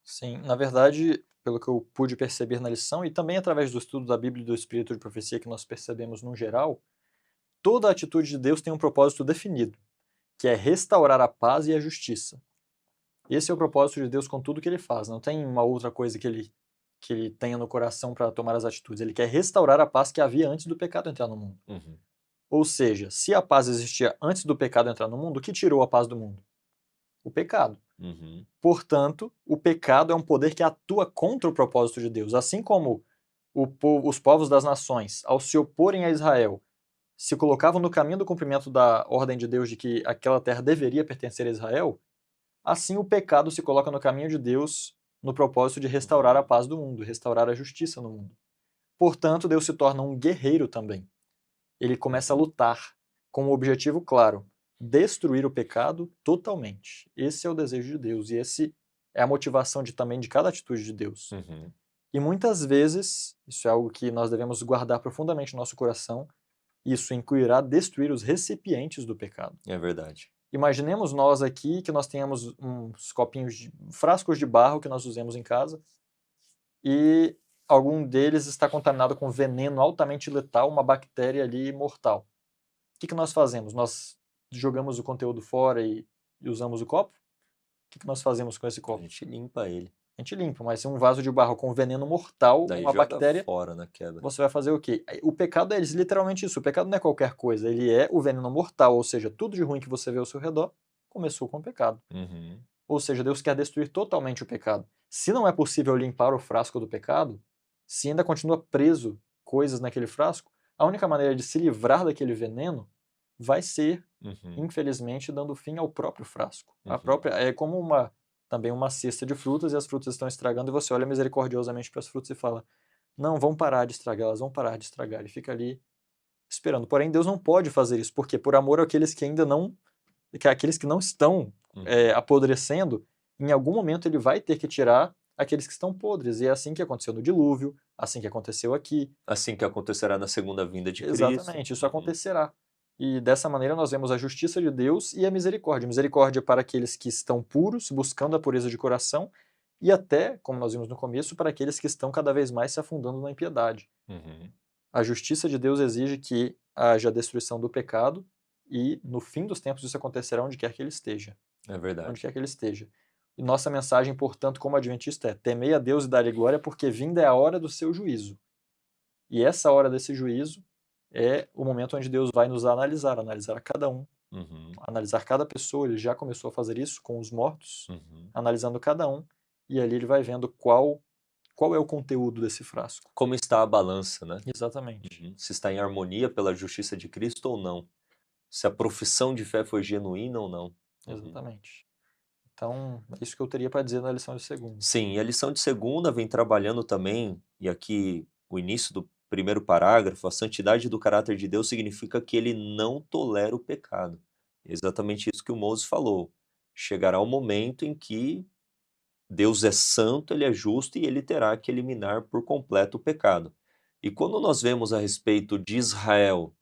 Sim, na verdade, pelo que eu pude perceber na lição, e também através do estudo da Bíblia e do Espírito de Profecia que nós percebemos no geral, toda a atitude de Deus tem um propósito definido, que é restaurar a paz e a justiça. Esse é o propósito de Deus com tudo que ele faz. Não tem uma outra coisa que ele tenha no coração para tomar as atitudes. Ele quer restaurar a paz que havia antes do pecado entrar no mundo. Uhum. Ou seja, se a paz existia antes do pecado entrar no mundo, o que tirou a paz do mundo? O pecado. Uhum. Portanto, o pecado é um poder que atua contra o propósito de Deus. Assim como os povos das nações, ao se oporem a Israel, se colocavam no caminho do cumprimento da ordem de Deus de que aquela terra deveria pertencer a Israel, assim o pecado se coloca no caminho de Deus no propósito de restaurar a paz do mundo, restaurar a justiça no mundo. Portanto, Deus se torna um guerreiro também. Ele começa a lutar com um objetivo claro: destruir o pecado totalmente. Esse é o desejo de Deus e esse é a motivação também de cada atitude de Deus. Uhum. E muitas vezes, isso é algo que nós devemos guardar profundamente no nosso coração, isso incluirá destruir os recipientes do pecado. É verdade. Imaginemos nós aqui que nós tenhamos uns copinhos, frascos de barro que nós usemos em casa e algum deles está contaminado com veneno altamente letal, uma bactéria ali mortal. O que nós fazemos? Nós jogamos o conteúdo fora e usamos o copo? O que nós fazemos com esse A copo? gente limpa ele, A gente limpa, mas se um vaso de barro com veneno mortal, daí uma joga bactéria, fora na queda. você vai fazer o quê? O pecado é literalmente isso. O pecado não é qualquer coisa. Ele é o veneno mortal, ou seja, tudo de ruim que você vê ao seu redor começou com o pecado. Uhum. Ou seja, Deus quer destruir totalmente o pecado. Se não é possível limpar o frasco do pecado, se ainda continua preso coisas naquele frasco, a única maneira de se livrar daquele veneno vai ser, Uhum. infelizmente, dando fim ao próprio frasco. A Uhum. própria é como também uma cesta de frutas e as frutas estão estragando e você olha misericordiosamente para as frutas e fala: "Não, vão parar de estragar, elas vão parar de estragar". E fica ali esperando. Porém, Deus não pode fazer isso, porque por amor àqueles que ainda não que aqueles que não estão apodrecendo, em algum momento ele vai ter que tirar aqueles que estão podres. E é assim que aconteceu no dilúvio, assim que aconteceu aqui. Assim que acontecerá na segunda vinda de Cristo. Exatamente, isso acontecerá. E dessa maneira nós vemos a justiça de Deus e a misericórdia. Misericórdia para aqueles que estão puros, buscando a pureza de coração, e até, como nós vimos no começo, para aqueles que estão cada vez mais se afundando na impiedade. Uhum. A justiça de Deus exige que haja a destruição do pecado e, no fim dos tempos, isso acontecerá onde quer que ele esteja. É Onde verdade. quer que ele esteja. E nossa mensagem, portanto, como adventista é: temei a Deus e dai-lhe glória, porque vinda é a hora do seu juízo. E essa hora desse juízo é o momento onde Deus vai nos analisar a cada um, Uhum. analisar cada pessoa. Ele já começou a fazer isso com os mortos, Uhum. analisando cada um, e ali ele vai vendo qual é o conteúdo desse frasco. Como está a balança, né? Exatamente. Uhum. Se está em harmonia pela justiça de Cristo ou não. Se a profissão de fé foi genuína ou não. Uhum. Exatamente. Então, é isso que eu teria para dizer na lição de segunda. Sim, e a lição de segunda vem trabalhando também, e aqui o início do primeiro parágrafo, a santidade do caráter de Deus significa que ele não tolera o pecado. Exatamente isso que o Moses falou. Chegará o momento em que Deus é santo, ele é justo e ele terá que eliminar por completo o pecado. E quando nós vemos a respeito de Israel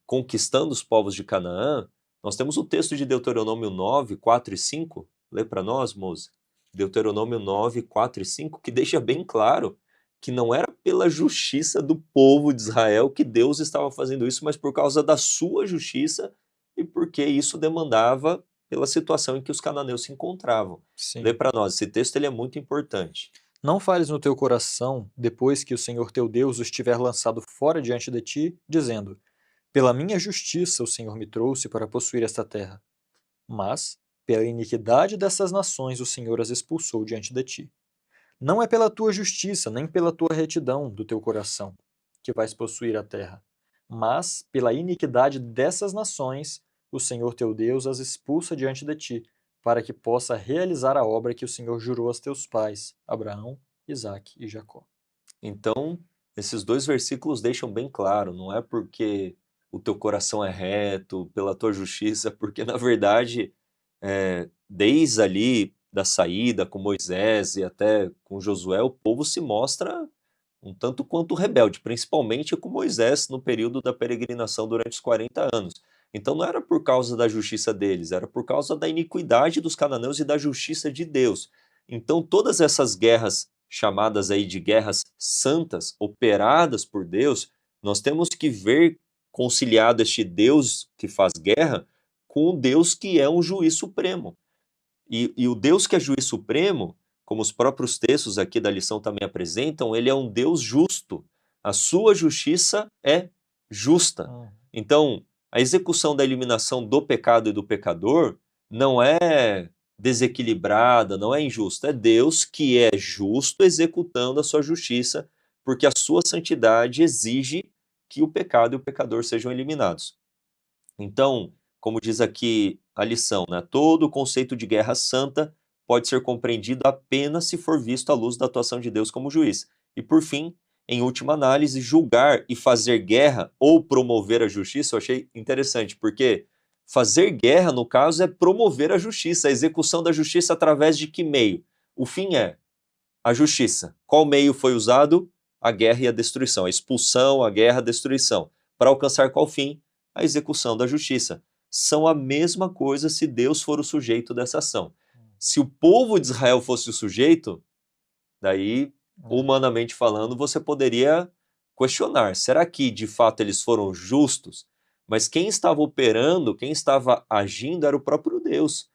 conquistando os povos de Canaã, nós temos o texto de Deuteronômio 9, 4 e 5. Lê para nós, Mose. Deuteronômio 9, 4 e 5, que deixa bem claro que não era pela justiça do povo de Israel que Deus estava fazendo isso, mas por causa da sua justiça e porque isso demandava pela situação em que os cananeus se encontravam. Sim. Lê para nós, esse texto ele é muito importante. Não fales no teu coração, depois que o Senhor teu Deus os tiver lançado fora diante de ti, dizendo: pela minha justiça o Senhor me trouxe para possuir esta terra. Mas, pela iniquidade dessas nações o Senhor as expulsou diante de ti. Não é pela tua justiça, nem pela tua retidão do teu coração, que vais possuir a terra. Mas, pela iniquidade dessas nações, o Senhor teu Deus as expulsa diante de ti, para que possa realizar a obra que o Senhor jurou aos teus pais, Abraão, Isaque e Jacó. Então, esses dois versículos deixam bem claro, não é porque o teu coração é reto, pela tua justiça, porque na verdade, desde ali da saída com Moisés e até com Josué, o povo se mostra um tanto quanto rebelde, principalmente com Moisés no período da peregrinação durante os 40 anos. Então não era por causa da justiça deles, era por causa da iniquidade dos cananeus e da justiça de Deus. Então todas essas guerras chamadas aí de guerras santas, operadas por Deus, nós temos que ver conciliado este Deus que faz guerra com o Deus que é um juiz supremo. E o Deus que é juiz supremo, como os próprios textos aqui da lição também apresentam, ele é um Deus justo. A sua justiça é justa. Então, a execução da eliminação do pecado e do pecador não é desequilibrada, não é injusta. É Deus que é justo executando a sua justiça, porque a sua santidade exige que o pecado e o pecador sejam eliminados. Então, como diz aqui a lição, né, todo o conceito de guerra santa pode ser compreendido apenas se for visto à luz da atuação de Deus como juiz. E por fim, em última análise, julgar e fazer guerra ou promover a justiça, eu achei interessante, porque fazer guerra, no caso, é promover a justiça, a execução da justiça através de que meio? O fim é a justiça. Qual meio foi usado? A guerra e a destruição, a expulsão, a guerra, a destruição. Para alcançar qual fim? A execução da justiça. São a mesma coisa se Deus for o sujeito dessa ação. Se o povo de Israel fosse o sujeito, daí, humanamente falando, você poderia questionar, será que de fato eles foram justos? Mas quem estava operando, quem estava agindo era o próprio Deus.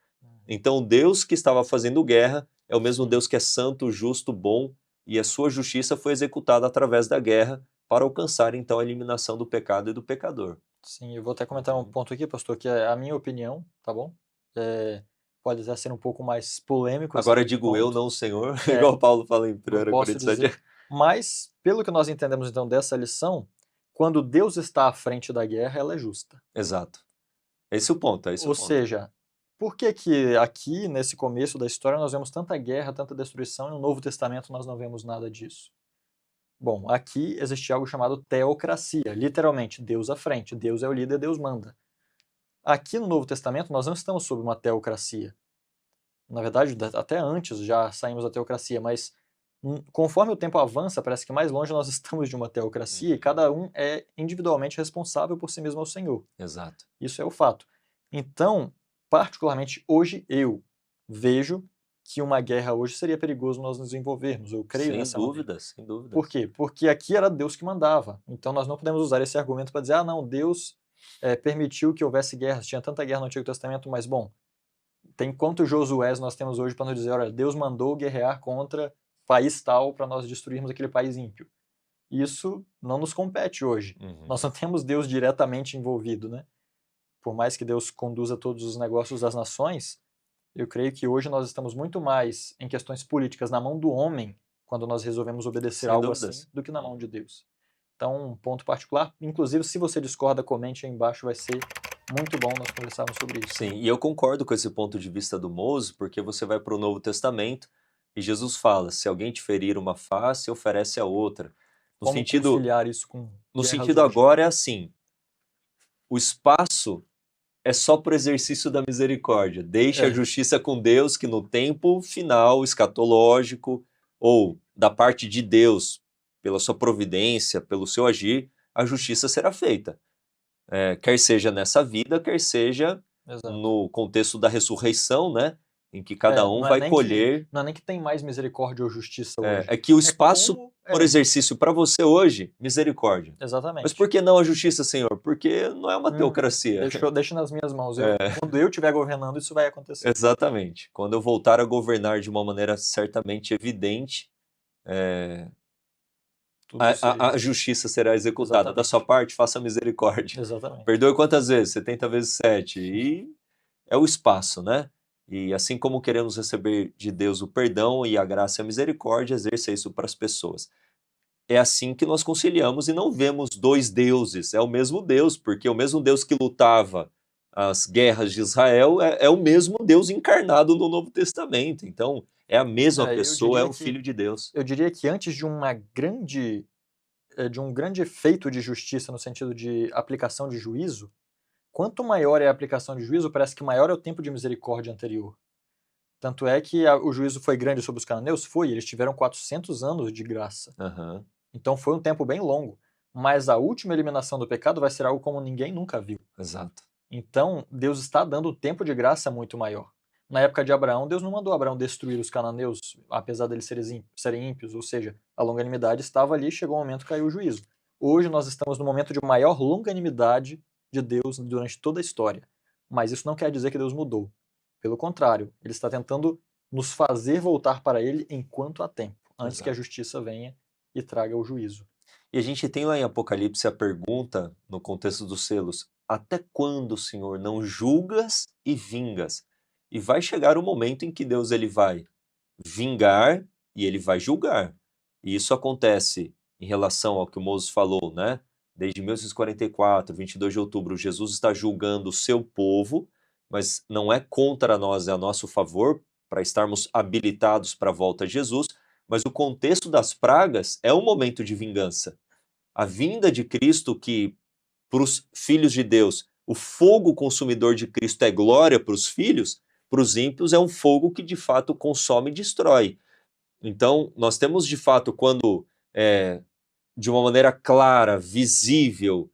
Então, Deus que estava fazendo guerra é o mesmo Deus que é santo, justo, bom, e a sua justiça foi executada através da guerra para alcançar, então, a eliminação do pecado e do pecador. Sim, eu vou até comentar um ponto aqui, pastor, que é a minha opinião, tá bom? Pode até ser um pouco mais polêmico. Agora esse digo ponto. eu, não o Senhor, igual Paulo fala em 1 Eu posso Coríntios 7. dizer, mas, pelo que nós entendemos então dessa lição, quando Deus está à frente da guerra, ela é justa. Exato. Esse é o ponto, Ou seja, por que que aqui, nesse começo da história, nós vemos tanta guerra, tanta destruição, e no Novo Testamento nós não vemos nada disso? Bom, aqui existe algo chamado teocracia, literalmente, Deus à frente, Deus é o líder, Deus manda. aqui no Novo Testamento nós não estamos sob uma teocracia. Na verdade, até antes já saímos da teocracia, mas conforme o tempo avança, parece que mais longe nós estamos de uma teocracia e cada um é individualmente responsável por si mesmo ao Senhor. Exato. Isso é o fato. Então, particularmente hoje, eu vejo que uma guerra hoje seria perigoso nós nos envolvermos. Eu creio Sem nessa maneira. dúvidas, sem dúvidas. Por quê? Porque aqui era Deus que mandava. Então nós não podemos usar esse argumento para dizer, ah, não, Deus permitiu que houvesse guerras. Tinha tanta guerra no Antigo Testamento, mas bom, tem quantos Josués nós temos hoje para nos dizer, olha, Deus mandou guerrear contra país tal para nós destruirmos aquele país ímpio. Isso não nos compete hoje. Nós não temos Deus diretamente envolvido, né? Por mais que Deus conduza todos os negócios das nações, eu creio que hoje nós estamos muito mais em questões políticas na mão do homem, quando nós resolvemos obedecer Sem algo dúvidas. assim, do que na mão de Deus. Então, um ponto particular, inclusive se você discorda, comente aí embaixo, vai ser muito bom nós conversarmos sobre isso. Sim, e eu concordo com esse ponto de vista do Mose, porque você vai para o Novo Testamento e Jesus fala, se alguém te ferir uma face, oferece a outra. No Como sentido, conciliar isso com no guerras sentido hoje? agora é assim, o espaço é só para o exercício da misericórdia. Deixe a É, justiça com Deus, que no tempo final, escatológico, ou da parte de Deus, pela sua providência, pelo seu agir, a justiça será feita. Quer seja nessa vida, quer seja exato. no contexto da ressurreição, né? Em que cada um não é vai nem colher. não é nem que tem mais misericórdia ou justiça hoje. É que o espaço como- por exercício para você hoje, misericórdia. Exatamente. Mas por que não a justiça, Senhor? Porque não é uma teocracia. Deixa nas minhas mãos. Quando eu estiver governando, isso vai acontecer. Exatamente. Quando eu voltar a governar de uma maneira certamente evidente, Tudo a justiça será executada. Exatamente. Da sua parte, faça misericórdia. Exatamente. Perdoe quantas vezes? 70 vezes 7. E é o espaço, né? E assim como queremos receber de Deus o perdão e a graça e a misericórdia, exerça isso para as pessoas. É assim que nós conciliamos e não vemos dois deuses. É o mesmo Deus, porque o mesmo Deus que lutava as guerras de Israel é o mesmo Deus encarnado no Novo Testamento. Então, é a mesma Eu pessoa, é diria o que- Filho de Deus. Eu diria que antes de de um grande efeito de justiça no sentido de aplicação de juízo, quanto maior é a aplicação de juízo, parece que maior é o tempo de misericórdia anterior. Tanto é que o juízo foi grande sobre os cananeus? Foi, eles tiveram 400 anos de graça. Aham, Então foi um tempo bem longo. Mas a última eliminação do pecado vai ser algo como ninguém nunca viu. exato. Então, Deus está dando um tempo de graça muito maior. Na época de Abraão, Deus não mandou Abraão destruir os cananeus, apesar deles serem ímpios, ou seja, a longanimidade estava ali, chegou o momento que caiu o juízo. Hoje nós estamos no momento de maior longanimidade de Deus durante toda a história. Mas isso não quer dizer que Deus mudou. Pelo contrário, ele está tentando nos fazer voltar para ele enquanto há tempo, antes que a Exato. justiça venha e traga o juízo. E a gente tem lá em Apocalipse a pergunta, no contexto dos selos, até quando, Senhor, não julgas e vingas? E vai chegar o momento em que Deus ele vai vingar e ele vai julgar. E isso acontece em relação ao que o Moses falou, né? Desde 1944, 22 de outubro, Jesus está julgando o seu povo, mas não é contra nós, é a nosso favor, para estarmos habilitados para a volta de Jesus, mas o contexto das pragas é um momento de vingança. A vinda de Cristo, que para os filhos de Deus, o fogo consumidor de Cristo é glória para os filhos, para os ímpios é um fogo que de fato consome e destrói. Então, nós temos de fato, quando de uma maneira clara, visível,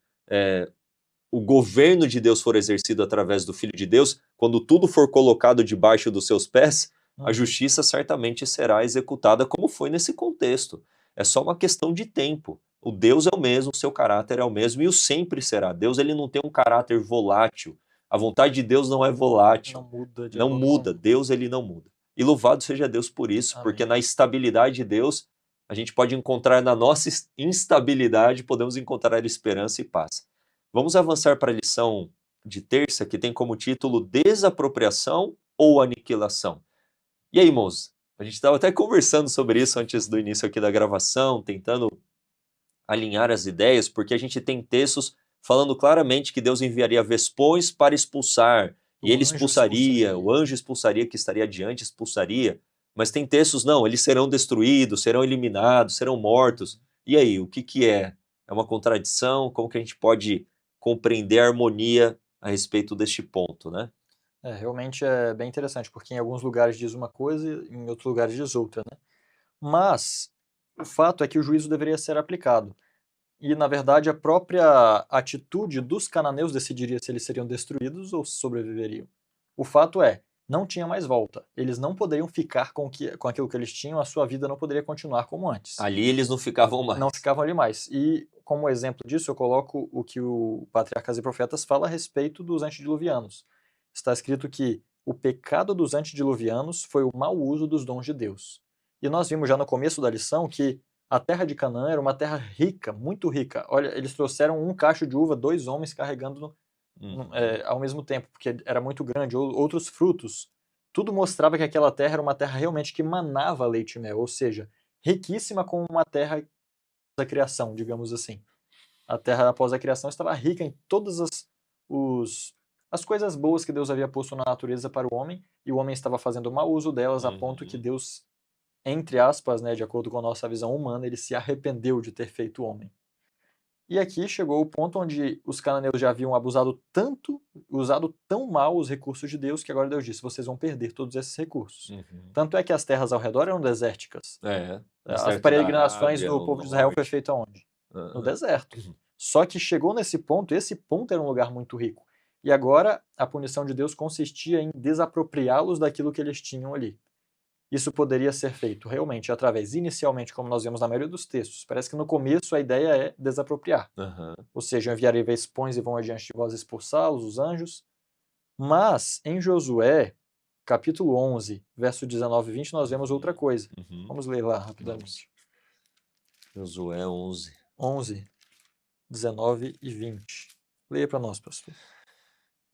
o governo de Deus for exercido através do Filho de Deus, quando tudo for colocado debaixo dos seus pés, a justiça certamente será executada como foi nesse contexto. É só uma questão de tempo. O Deus é o mesmo, o seu caráter é o mesmo e o sempre será. Deus ele não tem um caráter volátil. A vontade de Deus não é volátil. Não muda de Não acordo muda. com- Deus ele não muda. E louvado seja Deus por isso, Amém. porque na estabilidade de Deus, a gente pode encontrar na nossa instabilidade, podemos encontrar esperança e paz. Vamos avançar para a lição de terça, que tem como título Desapropriação ou Aniquilação. E aí, moço? A gente estava até conversando sobre isso antes do início aqui da gravação, tentando alinhar as ideias, porque a gente tem textos falando claramente que Deus enviaria vespões para expulsar, e ele anjo expulsaria, o anjo expulsaria que estaria diante, expulsaria, mas tem textos, não, eles serão destruídos, serão eliminados, serão mortos. E aí, o que que é? É uma contradição? Como que a gente pode compreender a harmonia a respeito deste ponto, né? Realmente é bem interessante, porque em alguns lugares diz uma coisa e em outros lugares diz outra, né? Mas o fato é que o juízo deveria ser aplicado. E, na verdade, a própria atitude dos cananeus decidiria se eles seriam destruídos ou se sobreviveriam. O fato é, não tinha mais volta. Eles não poderiam ficar com aquilo que eles tinham, a sua vida não poderia continuar como antes. Ali eles não ficavam mais. Não ficavam ali mais. E, como exemplo disso, eu coloco o que o Patriarcas e Profetas fala a respeito dos antediluvianos. Está escrito que o pecado dos antediluvianos foi o mau uso dos dons de Deus. E nós vimos já no começo da lição que a terra de Canaã era uma terra rica, muito rica. Olha, eles trouxeram um cacho de uva, 2 homens carregando ao mesmo tempo, porque era muito grande, ou outros frutos. Tudo mostrava que aquela terra era uma terra realmente que manava leite e mel, ou seja, riquíssima como uma terra da criação, digamos assim. A terra após a criação estava rica em todas as coisas boas que Deus havia posto na natureza para o homem, e o homem estava fazendo mau uso delas, a ponto que Deus, entre aspas, né, de acordo com a nossa visão humana, ele se arrependeu de ter feito o homem. E aqui chegou o ponto onde os cananeus já haviam abusado tanto, usado tão mal os recursos de Deus, que agora Deus disse, vocês vão perder todos esses recursos. Tanto é que as terras ao redor eram desérticas. As peregrinações do povo de Israel foi feita onde? No deserto. Só que chegou nesse ponto, esse ponto era um lugar muito rico. E agora a punição de Deus consistia em desapropriá-los daquilo que eles tinham ali. Isso poderia ser feito realmente através, inicialmente, como nós vemos na maioria dos textos. Parece que no começo a ideia é desapropriar. Ou seja, enviarei pães e vão adiante de vós expulsá-los, os anjos. Mas em Josué, capítulo 11, verso 19 e 20, nós vemos outra coisa. Vamos ler lá rapidamente. Josué 11. 11, 19 e 20. Leia para nós, pastor.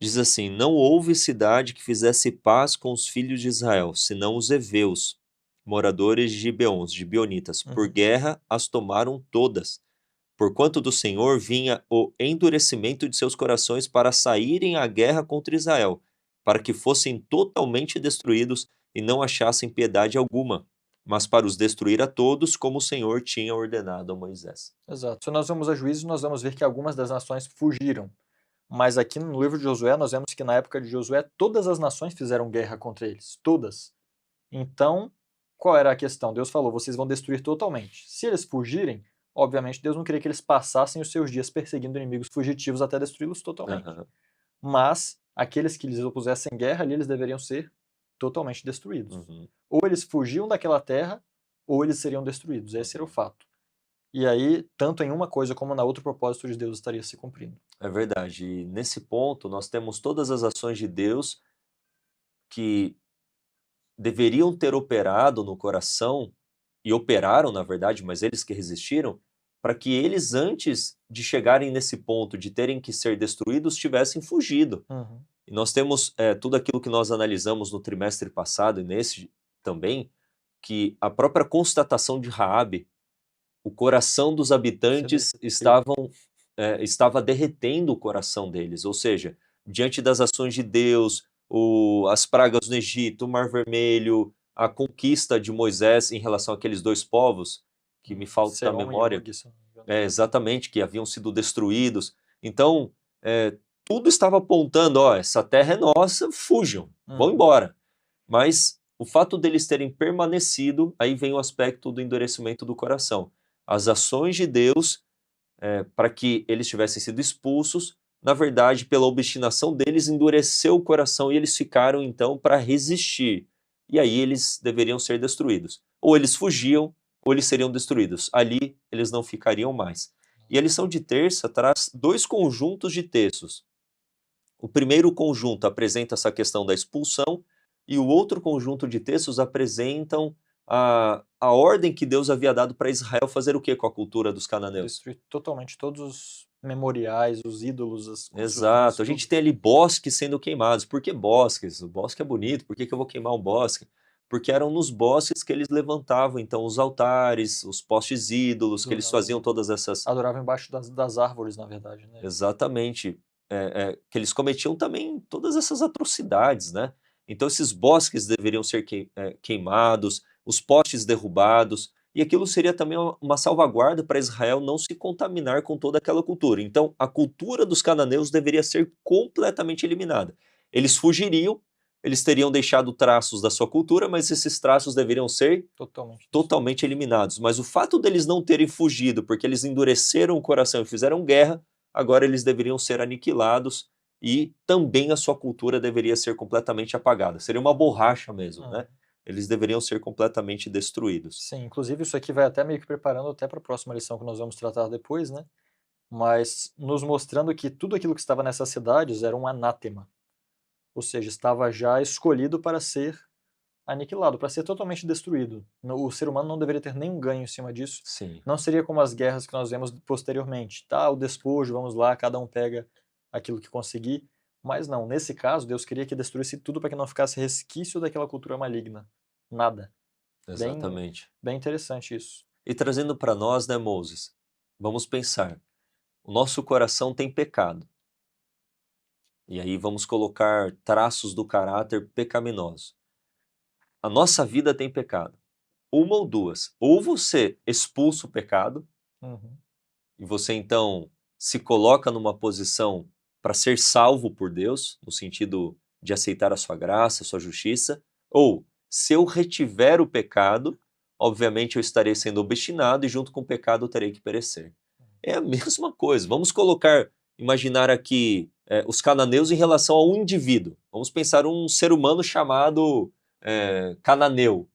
Diz assim: não houve cidade que fizesse paz com os filhos de Israel, senão os heveus, moradores de Gibeons, de Bionitas. Por guerra as tomaram todas. Porquanto do Senhor vinha o endurecimento de seus corações para saírem à guerra contra Israel, para que fossem totalmente destruídos e não achassem piedade alguma, mas para os destruir a todos, como o Senhor tinha ordenado a Moisés. Exato. Se nós vamos a Juízes, nós vamos ver que algumas das nações fugiram. Mas aqui no livro de Josué, nós vemos que na época de Josué, todas as nações fizeram guerra contra eles. Todas. Então, qual era a questão? Deus falou, vocês vão destruir totalmente. Se eles fugirem, obviamente Deus não queria que eles passassem os seus dias perseguindo inimigos fugitivos até destruí-los totalmente. Mas aqueles que lhes opusessem guerra, ali eles deveriam ser totalmente destruídos. Ou eles fugiam daquela terra, ou eles seriam destruídos. Esse era o fato. E aí, tanto em uma coisa como na outra, o propósito de Deus estaria se cumprindo. É verdade. E nesse ponto, nós temos todas as ações de Deus que deveriam ter operado no coração, e operaram, na verdade, mas eles que resistiram, para que eles, antes de chegarem nesse ponto de terem que ser destruídos, tivessem fugido. E nós temos tudo aquilo que nós analisamos no trimestre passado, e nesse também, que a própria constatação de Raabe, o coração dos habitantes estava derretendo o coração deles, ou seja, diante das ações de Deus, as pragas no Egito, o Mar Vermelho, a conquista de Moisés em relação àqueles dois povos, que me falta a memória, exatamente, que haviam sido destruídos. Então, tudo estava apontando, essa terra é nossa, fujam, vão embora. Mas o fato deles terem permanecido, aí vem o aspecto do endurecimento do coração. As ações de Deus, para que eles tivessem sido expulsos, na verdade, pela obstinação deles, endureceu o coração e eles ficaram, então, para resistir. E aí eles deveriam ser destruídos. Ou eles fugiam, ou eles seriam destruídos. Ali, eles não ficariam mais. E a lição de terça traz 2 conjuntos de textos. O primeiro conjunto apresenta essa questão da expulsão, e o outro conjunto de textos apresentam a ordem que Deus havia dado para Israel fazer o que com a cultura dos cananeus? Destruir totalmente todos os memoriais, os ídolos. Exato, a gente tem ali bosques sendo queimados. Por que bosques? O bosque é bonito, por que eu vou queimar um bosque? Porque eram nos bosques que eles levantavam, então, os altares, os postes ídolos, que eles faziam todas essas... Adoravam embaixo das árvores, na verdade, né? Exatamente, que eles cometiam também todas essas atrocidades, né? Então esses bosques deveriam ser queimados, os postes derrubados, e aquilo seria também uma salvaguarda para Israel não se contaminar com toda aquela cultura. Então, a cultura dos cananeus deveria ser completamente eliminada. Eles fugiriam, eles teriam deixado traços da sua cultura, mas esses traços deveriam ser totalmente eliminados. Mas o fato deles não terem fugido, porque eles endureceram o coração e fizeram guerra, agora eles deveriam ser aniquilados e também a sua cultura deveria ser completamente apagada. Seria uma borracha mesmo, né? Eles deveriam ser completamente destruídos. Sim, inclusive isso aqui vai até meio que preparando até para a próxima lição que nós vamos tratar depois, né? Mas nos mostrando que tudo aquilo que estava nessas cidades era um anátema. Ou seja, estava já escolhido para ser aniquilado, para ser totalmente destruído. O ser humano não deveria ter nenhum ganho em cima disso. Sim. Não seria como as guerras que nós vemos posteriormente. Tá, o despojo, vamos lá, cada um pega aquilo que conseguir. Mas não, nesse caso, Deus queria que destruísse tudo para que não ficasse resquício daquela cultura maligna. Nada. Exatamente. Bem interessante isso. E trazendo para nós, né, Moses? Vamos pensar. O nosso coração tem pecado. E aí vamos colocar traços do caráter pecaminoso. A nossa vida tem pecado. Uma ou duas. Ou você expulsa o pecado, e você então se coloca numa posição para ser salvo por Deus, no sentido de aceitar a sua graça, a sua justiça, ou se eu retiver o pecado, obviamente eu estarei sendo obstinado e junto com o pecado eu terei que perecer. É a mesma coisa. Vamos imaginar aqui os cananeus em relação a um indivíduo. Vamos pensar um ser humano chamado cananeu.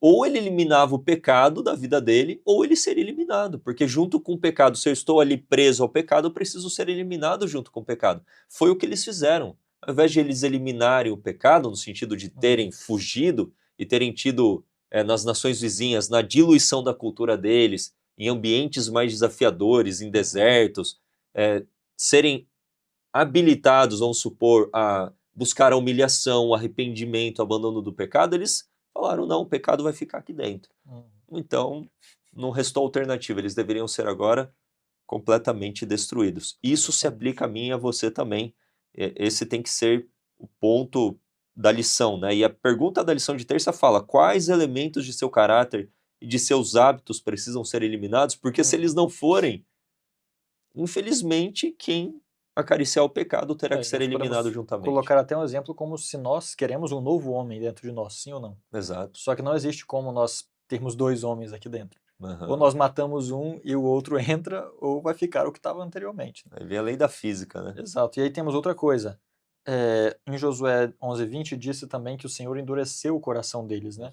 Ou ele eliminava o pecado da vida dele, ou ele seria eliminado, porque junto com o pecado, se eu estou ali preso ao pecado, eu preciso ser eliminado junto com o pecado. Foi o que eles fizeram. Ao invés de eles eliminarem o pecado, no sentido de terem fugido e terem tido nas nações vizinhas, na diluição da cultura deles, em ambientes mais desafiadores, em desertos, serem habilitados, vamos supor, a buscar a humilhação, o arrependimento, o abandono do pecado, eles falaram, não, o pecado vai ficar aqui dentro. Então, não restou alternativa, eles deveriam ser agora completamente destruídos. Isso se aplica a mim e a você também. Esse tem que ser o ponto da lição, né? E a pergunta da lição de terça fala, quais elementos de seu caráter e de seus hábitos precisam ser eliminados? Porque se eles não forem, infelizmente, quem acariciar o pecado terá que ser eliminado juntamente. Colocar até um exemplo como se nós queremos um novo homem dentro de nós, sim ou não? Exato. Só que não existe como nós termos dois homens aqui dentro. Ou nós matamos um e o outro entra, ou vai ficar o que estava anteriormente. Aí vem a lei da física, né? Exato. E aí temos outra coisa. Em Josué 11:20 disse também que o Senhor endureceu o coração deles, né?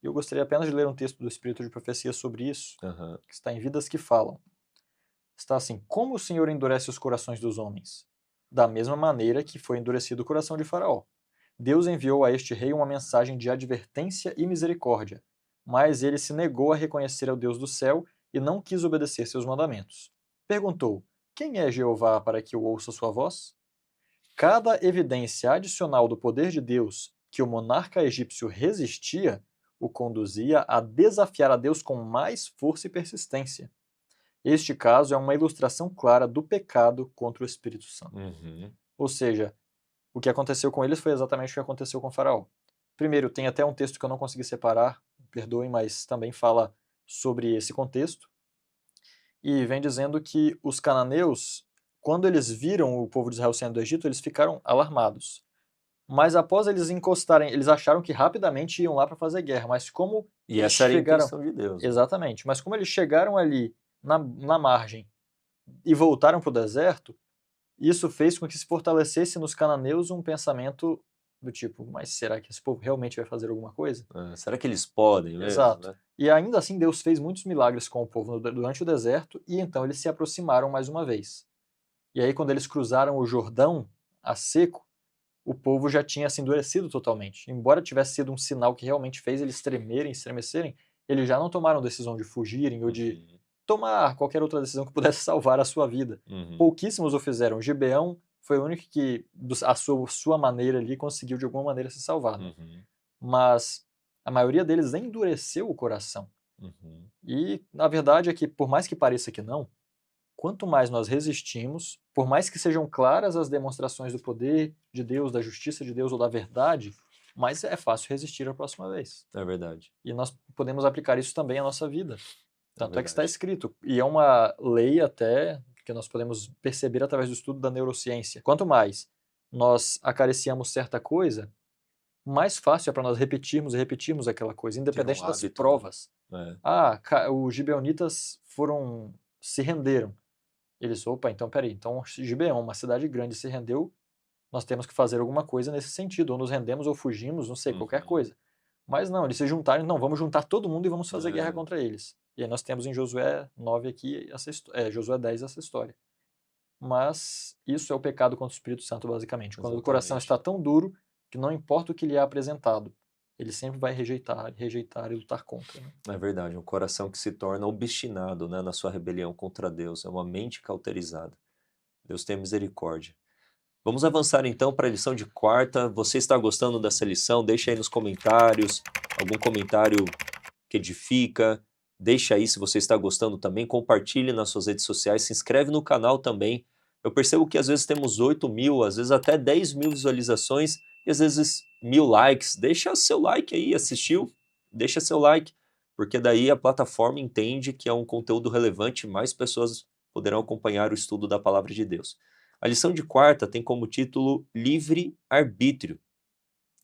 E eu gostaria apenas de ler um texto do Espírito de Profecia sobre isso, que está em Vidas que Falam. Está assim, como o Senhor endurece os corações dos homens? Da mesma maneira que foi endurecido o coração de Faraó. Deus enviou a este rei uma mensagem de advertência e misericórdia, mas ele se negou a reconhecer ao Deus do céu e não quis obedecer seus mandamentos. Perguntou, quem é Jeová para que eu ouça sua voz? Cada evidência adicional do poder de Deus que o monarca egípcio resistia o conduzia a desafiar a Deus com mais força e persistência. Este caso é uma ilustração clara do pecado contra o Espírito Santo. Ou seja, o que aconteceu com eles foi exatamente o que aconteceu com Faraó. Primeiro, tem até um texto que eu não consegui separar, perdoem, mas também fala sobre esse contexto. E vem dizendo que os cananeus, quando eles viram o povo de Israel saindo do Egito, eles ficaram alarmados. Mas após eles encostarem, eles acharam que rapidamente iam lá para fazer guerra. Mas como e essa era a intenção de Deus. Exatamente. Mas como eles chegaram ali na margem e voltaram para o deserto, isso fez com que se fortalecesse nos cananeus um pensamento do tipo, mas será que esse povo realmente vai fazer alguma coisa? Será que eles podem mesmo? Exato. Né? E ainda assim Deus fez muitos milagres com o povo durante o deserto e então eles se aproximaram mais uma vez. E aí quando eles cruzaram o Jordão a seco, o povo já tinha se endurecido totalmente. Embora tivesse sido um sinal que realmente fez eles tremerem, estremecerem, eles já não tomaram decisão de fugirem ou de tomar qualquer outra decisão que pudesse salvar a sua vida. Pouquíssimos o fizeram. Gibeão foi o único que, a sua maneira ali, conseguiu de alguma maneira se salvar. Mas a maioria deles endureceu o coração. E a verdade é que, por mais que pareça que não, quanto mais nós resistimos, por mais que sejam claras as demonstrações do poder de Deus, da justiça de Deus ou da verdade, mas é fácil resistir a próxima vez. É verdade. E nós podemos aplicar isso também à nossa vida. Tanto é que está verdade. escrito. E é uma lei até que nós podemos perceber através do estudo da neurociência. Quanto mais nós acariciamos certa coisa, mais fácil é para nós repetirmos e repetirmos aquela coisa, Vira um independente das hábito, né? provas. É. Os gibeonitas se renderam. Eles, opa, então peraí, então Gibeão, uma cidade grande, se rendeu, nós temos que fazer alguma coisa nesse sentido, ou nos rendemos ou fugimos, não sei, qualquer Uhum. coisa. Mas não, eles se juntaram, não, vamos juntar todo mundo e vamos fazer guerra É. contra eles. E aí nós temos em Josué 9 aqui, Josué 10 essa história. Mas isso é o pecado contra o Espírito Santo, basicamente. Quando o coração Exatamente. está tão duro que não importa o que lhe é apresentado, ele sempre vai rejeitar, rejeitar e lutar contra. Né? É verdade, um coração que se torna obstinado, né, na sua rebelião contra Deus. É uma mente cauterizada. Deus tenha misericórdia. Vamos avançar então para a lição de quarta. Você está gostando dessa lição? Deixa aí nos comentários algum comentário que edifica. Deixa aí se você está gostando também. Compartilhe nas suas redes sociais. Se inscreve no canal também. Eu percebo que às vezes temos 8.000, às vezes até 10.000 visualizações e às vezes 1.000 likes. Deixa seu like aí, assistiu? Deixa seu like, porque daí a plataforma entende que é um conteúdo relevante e mais pessoas poderão acompanhar o estudo da palavra de Deus. A lição de quarta tem como título Livre-Arbítrio.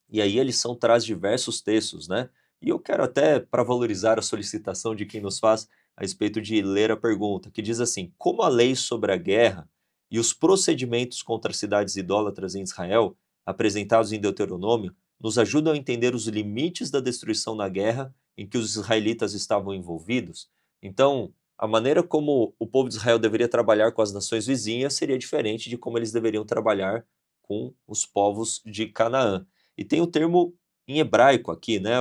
E aí a lição traz diversos textos, né? E eu quero até, para valorizar a solicitação de quem nos faz, a respeito de ler a pergunta, que diz assim: como a lei sobre a guerra e os procedimentos contra as cidades idólatras em Israel, apresentados em Deuteronômio, nos ajudam a entender os limites da destruição na guerra em que os israelitas estavam envolvidos? Então, a maneira como o povo de Israel deveria trabalhar com as nações vizinhas seria diferente de como eles deveriam trabalhar com os povos de Canaã. E tem o termo em hebraico aqui, né,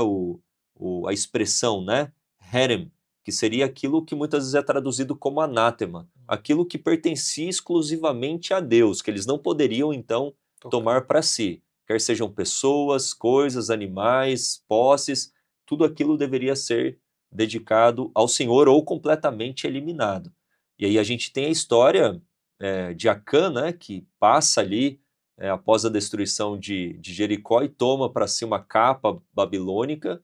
a expressão, né, herem, que seria aquilo que muitas vezes é traduzido como anátema, aquilo que pertencia exclusivamente a Deus, que eles não poderiam, então, tomar para si, quer sejam pessoas, coisas, animais, posses, tudo aquilo deveria ser dedicado ao Senhor ou completamente eliminado. E aí a gente tem a história de Acã, né, que passa ali após a destruição de Jericó e toma para si uma capa babilônica,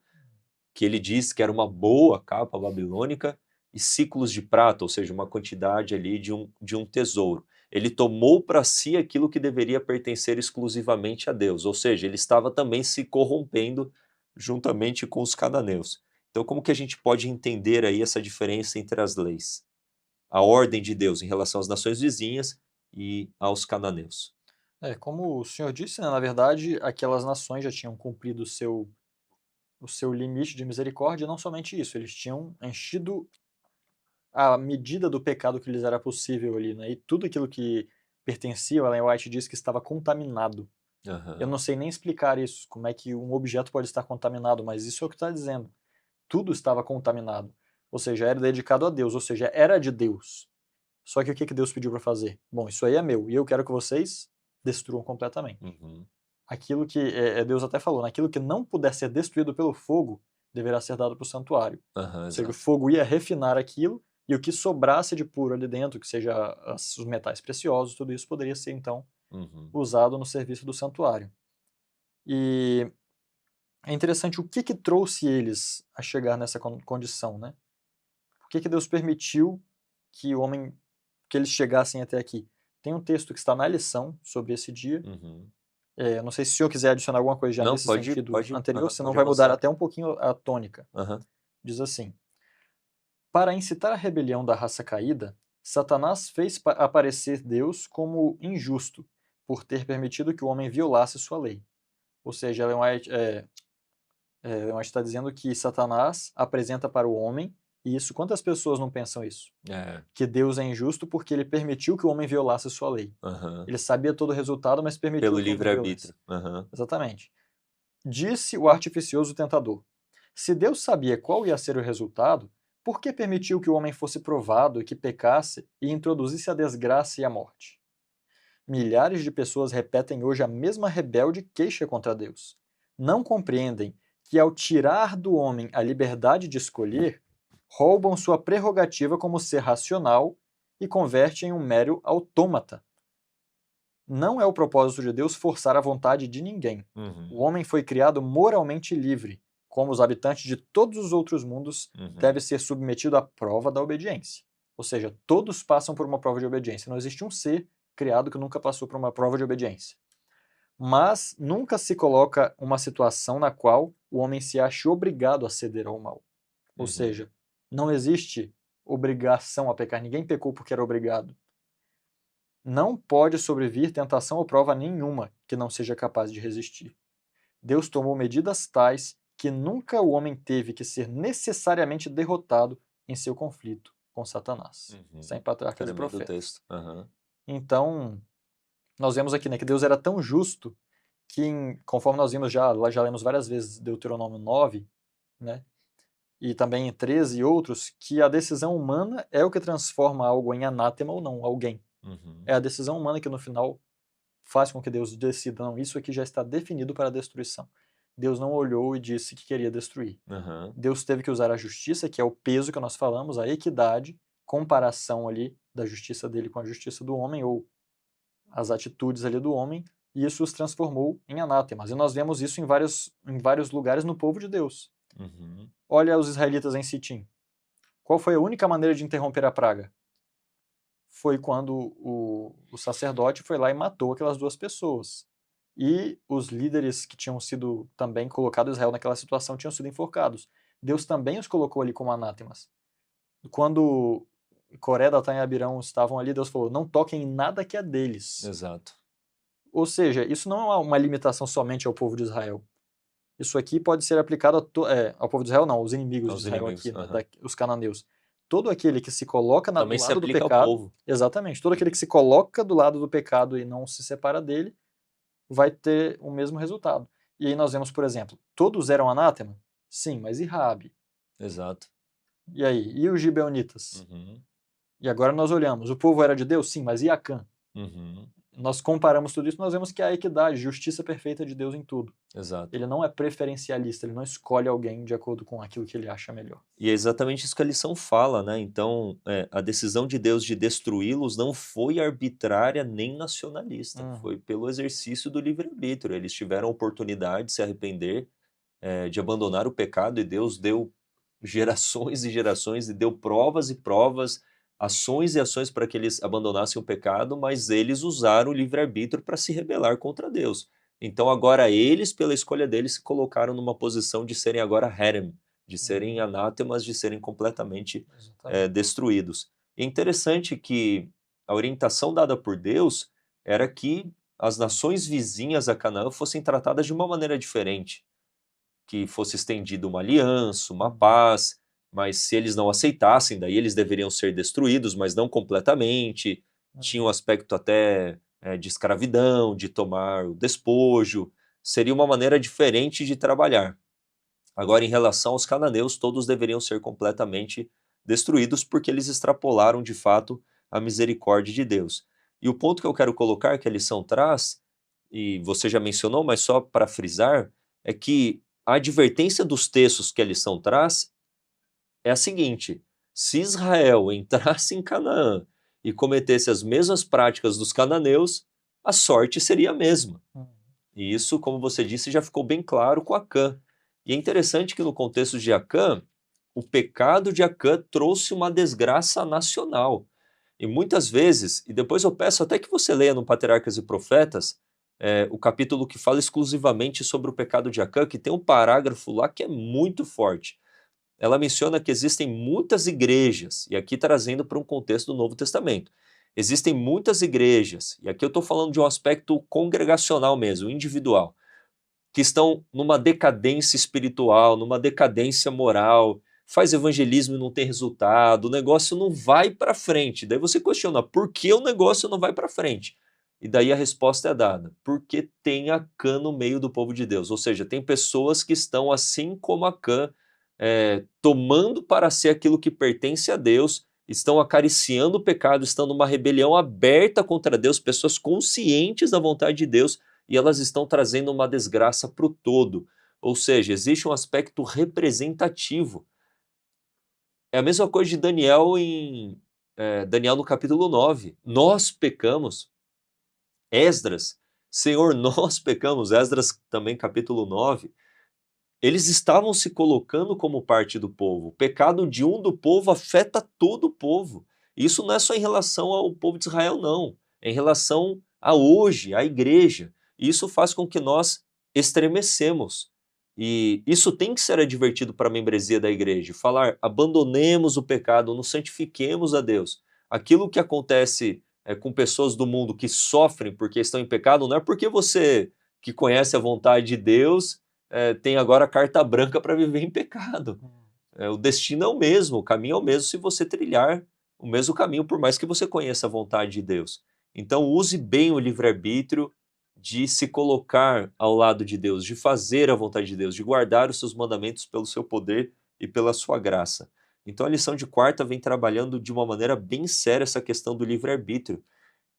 que ele diz que era uma boa capa babilônica, e ciclos de prata, ou seja, uma quantidade ali de um tesouro. Ele tomou para si aquilo que deveria pertencer exclusivamente a Deus, ou seja, ele estava também se corrompendo juntamente com os cananeus. Então, como que a gente pode entender aí essa diferença entre as leis? A ordem de Deus em relação às nações vizinhas e aos cananeus. Como o senhor disse, né, na verdade, aquelas nações já tinham cumprido o seu limite de misericórdia, e não somente isso, eles tinham enchido a medida do pecado que lhes era possível ali, né? E tudo aquilo que pertencia, o Ellen White diz que estava contaminado. Eu Aham. não sei nem explicar isso, como é que um objeto pode estar contaminado, mas isso é o que está dizendo. Tudo estava contaminado. Ou seja, era dedicado a Deus, ou seja, era de Deus. Só que o que que Deus pediu para fazer? Bom, isso aí é meu, e eu quero que vocês destruam completamente. Uhum. Aquilo que Deus até falou, naquilo que não puder ser destruído pelo fogo, deverá ser dado para o santuário. Aham, Ou seja, o exato. fogo ia refinar aquilo, e o que sobrasse de puro ali dentro, que seja os metais preciosos, tudo isso poderia ser então Uhum. usado no serviço do santuário. E é interessante o que que trouxe eles a chegar nessa condição, né? Por que que Deus permitiu que eles chegassem até aqui? Tem um texto que está na lição sobre esse dia. Uhum. Não sei se o senhor quiser adicionar alguma coisa já Não, nesse sentido anterior, aham, senão pode vai mudar avançar. até um pouquinho a tônica. Aham. Diz assim: para incitar a rebelião da raça caída, Satanás fez aparecer Deus como injusto por ter permitido que o homem violasse sua lei. Ou seja, Ellen White está dizendo que Satanás apresenta para o homem, e isso, quantas pessoas não pensam isso? É. Que Deus é injusto porque ele permitiu que o homem violasse sua lei. Aham. Ele sabia todo o resultado, mas permitiu Pelo que o homem violasse. livre-arbítrio. Aham. Exatamente. Disse o artificioso tentador: se Deus sabia qual ia ser o resultado, por que permitiu que o homem fosse provado e que pecasse e introduzisse a desgraça e a morte? Milhares de pessoas repetem hoje a mesma rebelde queixa contra Deus. Não compreendem que, ao tirar do homem a liberdade de escolher, roubam sua prerrogativa como ser racional e convertem em um mero autômata. Não é o propósito de Deus forçar a vontade de ninguém. O homem foi criado moralmente livre, como os habitantes de todos os outros mundos, deve ser submetido à prova da obediência. Ou seja, todos passam por uma prova de obediência. Não existe um ser criado que nunca passou por uma prova de obediência. Mas nunca se coloca uma situação na qual o homem se ache obrigado a ceder ao mal. Ou seja, não existe obrigação a pecar. Ninguém pecou porque era obrigado. Não pode sobrevir tentação ou prova nenhuma que não seja capaz de resistir. Deus tomou medidas tais que nunca o homem teve que ser necessariamente derrotado em seu conflito com Satanás. Isso é em Patriarcas e Tremendo Profetas. texto. Então, nós vemos aqui, né, que Deus era tão justo que, conforme nós vimos já lemos várias vezes Deuteronômio 9, né, e também em 13 e outros, que a decisão humana é o que transforma algo em anátema ou não, alguém. É a decisão humana que no final faz com que Deus decida, não, isso aqui já está definido para a destruição. Deus não olhou e disse que queria destruir. Deus teve que usar a justiça, que é o peso que nós falamos, a equidade, comparação ali da justiça dele com a justiça do homem, ou as atitudes ali do homem, e isso os transformou em anátemas. E nós vemos isso em vários lugares no povo de Deus. Olha os israelitas em Sitim. Qual foi a única maneira de interromper a praga? Foi quando o sacerdote foi lá e matou aquelas 2 pessoas. E os líderes que tinham sido também colocados Israel naquela situação tinham sido enforcados. Deus também os colocou ali como anátemas. Quando Coré, Datã e Abirão estavam ali, Deus falou, não toquem em nada que é deles. Exato. Ou seja, isso não é uma limitação somente ao povo de Israel. Isso aqui pode ser aplicado ao povo de Israel, não, aos inimigos de Israel aqui, né, os cananeus. Todo aquele que se coloca do lado do pecado, exatamente, todo aquele que se coloca do lado do pecado e não se separa dele, vai ter o mesmo resultado. E aí nós vemos, por exemplo, todos eram anátema? Sim, mas e Raabe? Exato. E aí? E os gibeonitas? E agora nós olhamos, o povo era de Deus? Sim, mas e Acã? Nós comparamos tudo isso, nós vemos que há a equidade, justiça perfeita de Deus em tudo. Exato. Ele não é preferencialista, ele não escolhe alguém de acordo com aquilo que ele acha melhor. E é exatamente isso que a lição fala, né? Então, a decisão de Deus de destruí-los não foi arbitrária nem nacionalista, foi pelo exercício do livre-arbítrio. Eles tiveram a oportunidade de se arrepender, de abandonar o pecado, e Deus deu gerações e gerações, e deu provas e provas, ações e ações para que eles abandonassem o pecado, mas eles usaram o livre-arbítrio para se rebelar contra Deus. Então agora eles, pela escolha deles, se colocaram numa posição de serem agora herem, de serem anátemas, de serem completamente destruídos. É interessante que a orientação dada por Deus era que as nações vizinhas a Canaã fossem tratadas de uma maneira diferente, que fosse estendida uma aliança, uma paz, mas se eles não aceitassem, daí eles deveriam ser destruídos, mas não completamente. Tinha um aspecto até de escravidão, de tomar o despojo. Seria uma maneira diferente de trabalhar. Agora, em relação aos cananeus, todos deveriam ser completamente destruídos, porque eles extrapolaram, de fato, a misericórdia de Deus. E o ponto que eu quero colocar, que a lição traz, e você já mencionou, mas só para frisar, é que a advertência dos textos que a lição traz é a seguinte: se Israel entrasse em Canaã e cometesse as mesmas práticas dos cananeus, a sorte seria a mesma. E isso, como você disse, já ficou bem claro com Acã. E é interessante que no contexto de Acã, o pecado de Acã trouxe uma desgraça nacional. E muitas vezes, e depois eu peço até que você leia no Patriarcas e Profetas, o capítulo que fala exclusivamente sobre o pecado de Acã, que tem um parágrafo lá que é muito forte. Ela menciona que existem muitas igrejas, e aqui trazendo para um contexto do Novo Testamento. Existem muitas igrejas, e aqui eu estou falando de um aspecto congregacional mesmo, individual, que estão numa decadência espiritual, numa decadência moral, faz evangelismo e não tem resultado, o negócio não vai para frente. Daí você questiona, por que o negócio não vai para frente? E daí a resposta é dada, porque tem Acã no meio do povo de Deus, ou seja, tem pessoas que estão assim como Acã, tomando para si aquilo que pertence a Deus, estão acariciando o pecado, estão numa rebelião aberta contra Deus, pessoas conscientes da vontade de Deus, e elas estão trazendo uma desgraça para o todo. Ou seja, existe um aspecto representativo. É a mesma coisa de Daniel Daniel no capítulo 9. Nós pecamos. Esdras, Senhor, nós pecamos, Esdras também capítulo 9, eles estavam se colocando como parte do povo. O pecado de um do povo afeta todo o povo. Isso não é só em relação ao povo de Israel, não. É em relação a hoje, à igreja. Isso faz com que nós estremecemos. E isso tem que ser advertido para a membresia da igreja. Falar, abandonemos o pecado, nos santifiquemos a Deus. Aquilo que acontece com pessoas do mundo que sofrem porque estão em pecado, não é porque você que conhece a vontade de Deus tem agora carta branca para viver em pecado. O destino é o mesmo, o caminho é o mesmo se você trilhar o mesmo caminho, por mais que você conheça a vontade de Deus. Então use bem o livre-arbítrio de se colocar ao lado de Deus, de fazer a vontade de Deus, de guardar os seus mandamentos pelo seu poder e pela sua graça. Então a lição de quarta vem trabalhando de uma maneira bem séria essa questão do livre-arbítrio.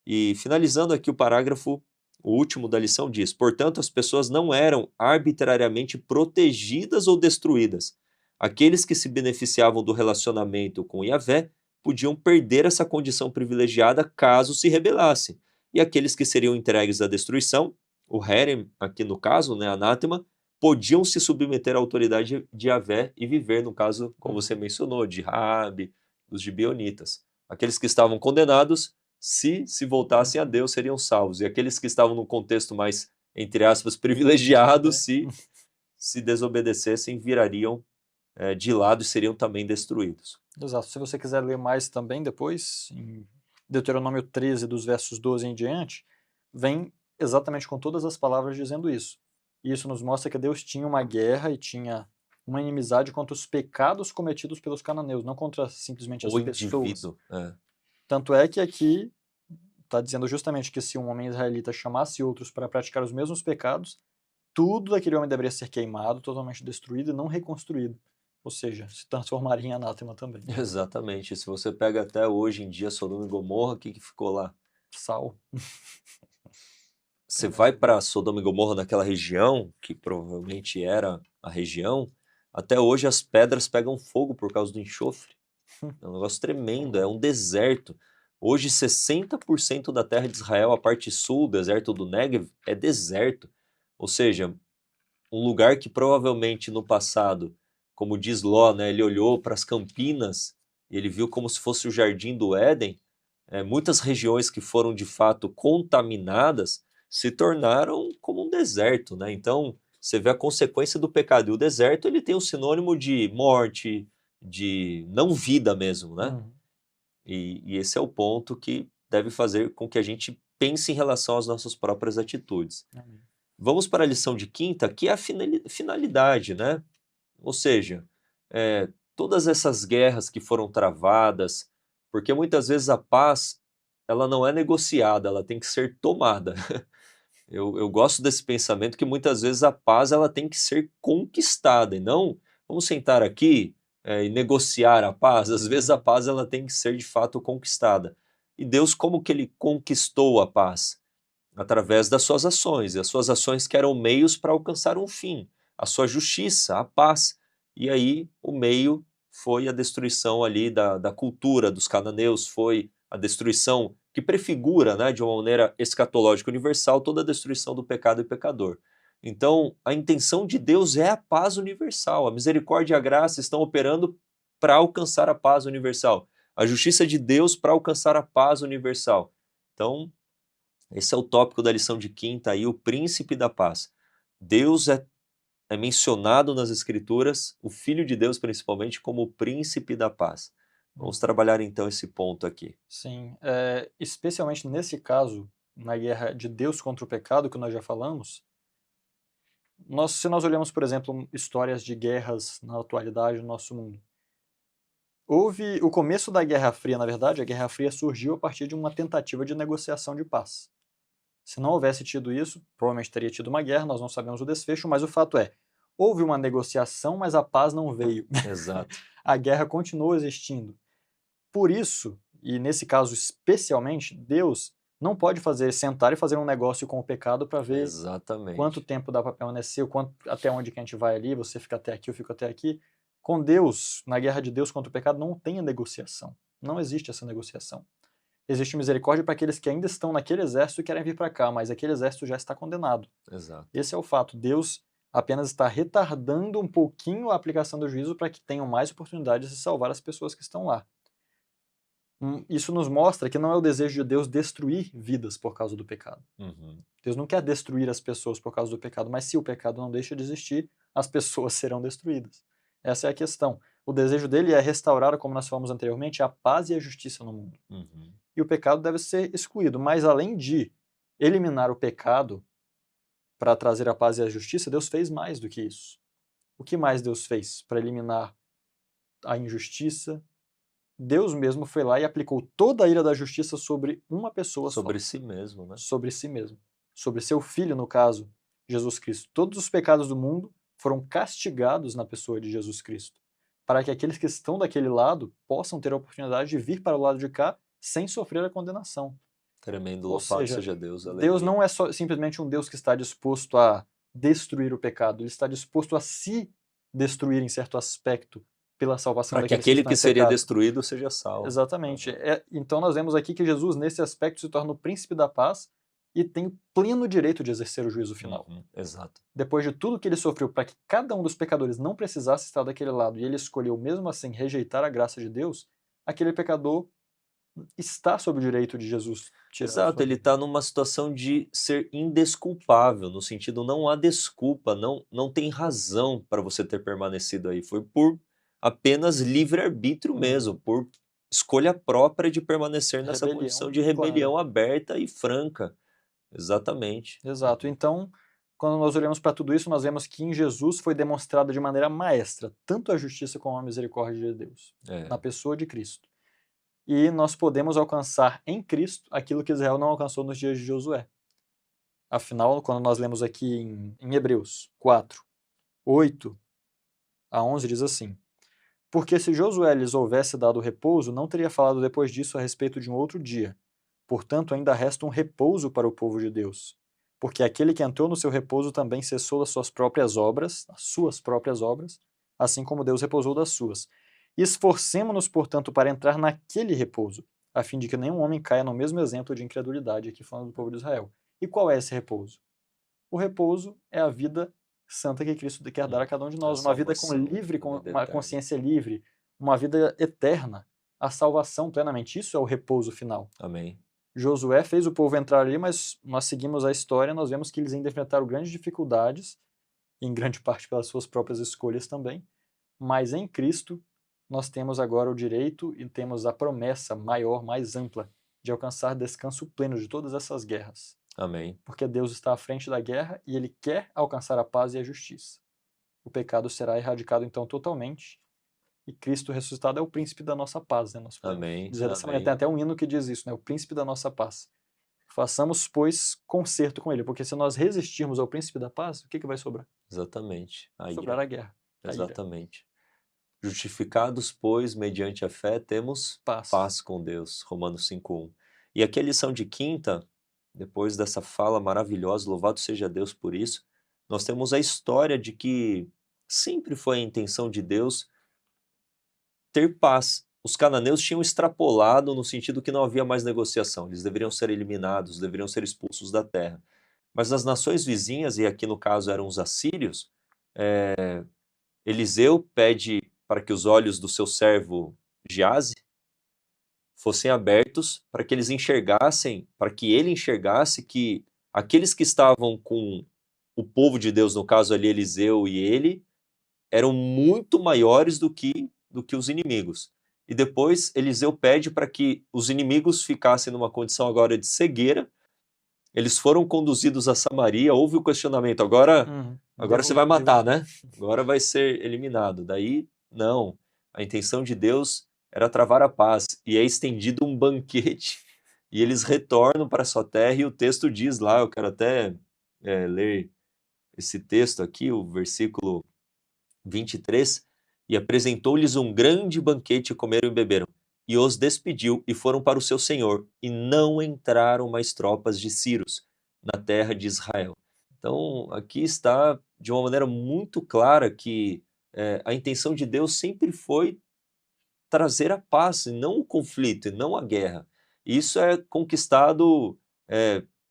E finalizando aqui o parágrafo, o último da lição diz: portanto, as pessoas não eram arbitrariamente protegidas ou destruídas. Aqueles que se beneficiavam do relacionamento com Yahvé podiam perder essa condição privilegiada caso se rebelassem. E aqueles que seriam entregues à destruição, o Herem, aqui no caso, né, anátema, podiam se submeter à autoridade de Yahvé e viver, no caso, como você mencionou, de Raabe, dos gibeonitas. Aqueles que estavam condenados, se voltassem a Deus, seriam salvos. E aqueles que estavam no contexto mais, entre aspas, privilegiado, se desobedecessem, virariam de lado e seriam também destruídos. Exato. Se você quiser ler mais também depois, em Deuteronômio 13, dos versos 12 em diante, vem exatamente com todas as palavras dizendo isso. E isso nos mostra que Deus tinha uma guerra e tinha uma inimizade contra os pecados cometidos pelos cananeus, não contra simplesmente as O pessoas. indivíduo. Tanto é que aqui está dizendo justamente que se um homem israelita chamasse outros para praticar os mesmos pecados, tudo daquele homem deveria ser queimado, totalmente destruído e não reconstruído. Ou seja, se transformaria em anátema também. Exatamente. Se você pega até hoje em dia Sodoma e Gomorra, o que ficou lá? Sal. Você vai para Sodoma e Gomorra naquela região, que provavelmente era a região, até hoje as pedras pegam fogo por causa do enxofre. É um negócio tremendo, é um deserto. Hoje 60% da terra de Israel, a parte sul, o deserto do Negev, é deserto. Ou seja, um lugar que provavelmente no passado, como diz Ló, né, ele olhou para as campinas e ele viu como se fosse o jardim do Éden. Muitas regiões que foram de fato contaminadas se tornaram como um deserto, né? Então você vê a consequência do pecado. E o deserto ele tem um sinônimo de morte, de não vida mesmo, né? E esse é o ponto que deve fazer com que a gente pense em relação às nossas próprias atitudes. Vamos para a lição de quinta, que é a finalidade, né? Ou seja, todas essas guerras que foram travadas, porque muitas vezes a paz ela não é negociada, ela tem que ser tomada. Eu gosto desse pensamento que muitas vezes a paz ela tem que ser conquistada e não vamos sentar aqui e negociar a paz. Às vezes a paz ela tem que ser de fato conquistada. E Deus como que ele conquistou a paz? Através das suas ações, e as suas ações que eram meios para alcançar um fim, a sua justiça, a paz. E aí o meio foi a destruição ali da cultura dos cananeus, foi a destruição que prefigura, né, de uma maneira escatológica universal, toda a destruição do pecado e pecador. Então, a intenção de Deus é a paz universal, a misericórdia e a graça estão operando para alcançar a paz universal, a justiça de Deus para alcançar a paz universal. Então, esse é o tópico da lição de quinta aí, o príncipe da paz. Deus é mencionado nas escrituras, o Filho de Deus principalmente, como o príncipe da paz. Vamos trabalhar então esse ponto aqui. Sim, especialmente nesse caso, na guerra de Deus contra o pecado, que nós já falamos, se nós olhamos, por exemplo, histórias de guerras na atualidade no nosso mundo, houve o começo da Guerra Fria, na verdade, a Guerra Fria surgiu a partir de uma tentativa de negociação de paz. Se não houvesse tido isso, provavelmente teria tido uma guerra, nós não sabemos o desfecho, mas o fato é, houve uma negociação, mas a paz não veio. Exato. A guerra continuou existindo. Por isso, e nesse caso especialmente, Deus não pode sentar e fazer um negócio com o pecado para ver Exatamente. quanto tempo dá para permanecer, até onde que a gente vai ali, você fica até aqui, eu fico até aqui. Com Deus, na guerra de Deus contra o pecado, não tem a negociação. Não existe essa negociação. existe misericórdia para aqueles que ainda estão naquele exército e querem vir para cá, mas aquele exército já está condenado. Exato. Esse é o fato. Deus apenas está retardando um pouquinho a aplicação do juízo para que tenham mais oportunidades de salvar as pessoas que estão lá. Isso nos mostra que não é o desejo de Deus destruir vidas por causa do pecado. Uhum. Deus não quer destruir as pessoas por causa do pecado, mas se o pecado não deixa de existir, as pessoas serão destruídas. Essa é a questão. O desejo dele é restaurar, como nós falamos anteriormente, a paz e a justiça no mundo. Uhum. E o pecado deve ser excluído. Mas além de eliminar o pecado para trazer a paz e a justiça, Deus fez mais do que isso. O que mais Deus fez para eliminar a injustiça? Deus mesmo foi lá e aplicou toda a ira da justiça sobre uma pessoa Sobre só. si mesmo, né? Sobre si mesmo. Sobre seu filho, no caso, Jesus Cristo. Todos os pecados do mundo foram castigados na pessoa de Jesus Cristo, para que aqueles que estão daquele lado possam ter a oportunidade de vir para o lado de cá sem sofrer a condenação. Tremendo, Ou louvado seja, seja Deus, Deus aleluia. não é simplesmente um Deus que está disposto a destruir o pecado, ele está disposto a se destruir em certo aspecto pela salvação Para que daqueles que aquele estão que em seria pecado. destruído seja salvo. Exatamente. Uhum. Então nós vemos aqui que Jesus, nesse aspecto, se torna o príncipe da paz e tem o pleno direito de exercer o juízo final. Uhum. Exato. Depois de tudo que ele sofreu para que cada um dos pecadores não precisasse estar daquele lado e ele escolheu mesmo assim rejeitar a graça de Deus, aquele pecador está sob o direito de Jesus tirar a Exato, sua ele vida. está numa situação de ser indesculpável, no sentido não há desculpa, não tem razão para você ter permanecido aí. Foi por apenas livre-arbítrio mesmo, por escolha própria de permanecer nessa condição Rebelião de clara. rebelião aberta e franca. Exatamente. Exato. Então, quando nós olhamos para tudo isso, nós vemos que em Jesus foi demonstrada de maneira maestra tanto a justiça como a misericórdia de Deus, É, na pessoa de Cristo. E nós podemos alcançar em Cristo aquilo que Israel não alcançou nos dias de Josué. Afinal, quando nós lemos aqui em Hebreus 4, 8 a 11, diz assim: Porque se Josué lhes houvesse dado repouso, não teria falado depois disso a respeito de um outro dia. Portanto, ainda resta um repouso para o povo de Deus. Porque aquele que entrou no seu repouso também cessou das suas próprias obras, assim como Deus repousou das suas. Esforcemo-nos, portanto, para entrar naquele repouso, a fim de que nenhum homem caia no mesmo exemplo de incredulidade, aqui falando do povo de Israel. E qual é esse repouso? O repouso é a vida santa que Cristo quer dar a cada um de a nós, uma vida salvação, com a vida uma eterna. consciência livre, uma vida eterna, a salvação plenamente. Isso é o repouso final. Amém. Josué fez o povo entrar ali, mas nós seguimos a história, nós vemos que eles ainda enfrentaram grandes dificuldades, em grande parte pelas suas próprias escolhas também, mas em Cristo nós temos agora o direito e temos a promessa maior, mais ampla, de alcançar descanso pleno de todas essas guerras. Amém. Porque Deus está à frente da guerra e ele quer alcançar a paz e a justiça. O pecado será erradicado então totalmente. E Cristo ressuscitado é o príncipe da nossa paz, né? Nós podemos Amém. dizer dessa maneira. Amém. Tem até um hino que diz isso, né? O príncipe da nossa paz. Façamos, pois, concerto com ele, porque se nós resistirmos ao príncipe da paz, o que vai sobrar? Exatamente. A Sobrar ira. a guerra. A ira. Exatamente. Justificados, pois, mediante a fé, temos Paz. paz com Deus. Romanos 5:1. E aqui a lição de quinta, depois dessa fala maravilhosa, louvado seja Deus por isso, nós temos a história de que sempre foi a intenção de Deus ter paz. Os cananeus tinham extrapolado no sentido que não havia mais negociação, eles deveriam ser eliminados, deveriam ser expulsos da terra. Mas as nações vizinhas, e aqui no caso eram os assírios, Eliseu pede para que os olhos do seu servo Giazi fossem abertos para que eles enxergassem, para que ele enxergasse que aqueles que estavam com o povo de Deus, no caso ali Eliseu e ele, eram muito maiores do que os inimigos. E depois Eliseu pede para que os inimigos ficassem numa condição agora de cegueira. Eles foram conduzidos a Samaria, houve o questionamento, agora você vai matar, né? Agora vai ser eliminado. Daí, não. A intenção de Deus era travar a paz. E é estendido um banquete. E eles retornam para a sua terra. E o texto diz lá, eu quero até ler esse texto aqui, o versículo 23. E apresentou-lhes um grande banquete, comeram e beberam. E os despediu e foram para o seu senhor. E não entraram mais tropas de Círios na terra de Israel. Então, aqui está de uma maneira muito clara que a intenção de Deus sempre foi trazer a paz, e não o conflito, e não a guerra. Isso é conquistado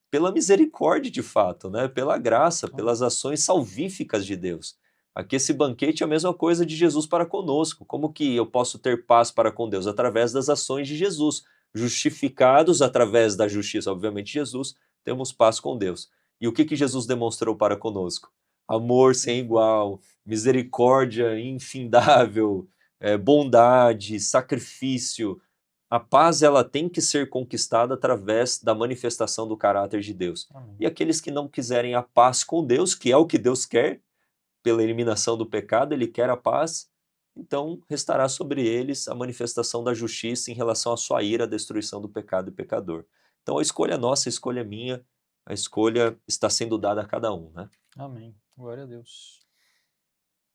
pela misericórdia de fato, né? Pela graça, pelas ações salvíficas de Deus. Aqui esse banquete é a mesma coisa de Jesus para conosco. Como que eu posso ter paz para com Deus? Através das ações de Jesus. Justificados através da justiça, obviamente, de Jesus, temos paz com Deus. E o que Jesus demonstrou para conosco? Amor sem igual, misericórdia infindável, bondade, sacrifício. A paz ela tem que ser conquistada através da manifestação do caráter de Deus. Amém. E aqueles que não quiserem a paz com Deus, que é o que Deus quer, pela eliminação do pecado, ele quer a paz, então restará sobre eles a manifestação da justiça em relação à sua ira, a destruição do pecado e pecador. Então a escolha é nossa, a escolha é minha, a escolha está sendo dada a cada um, né? Amém. Glória a Deus.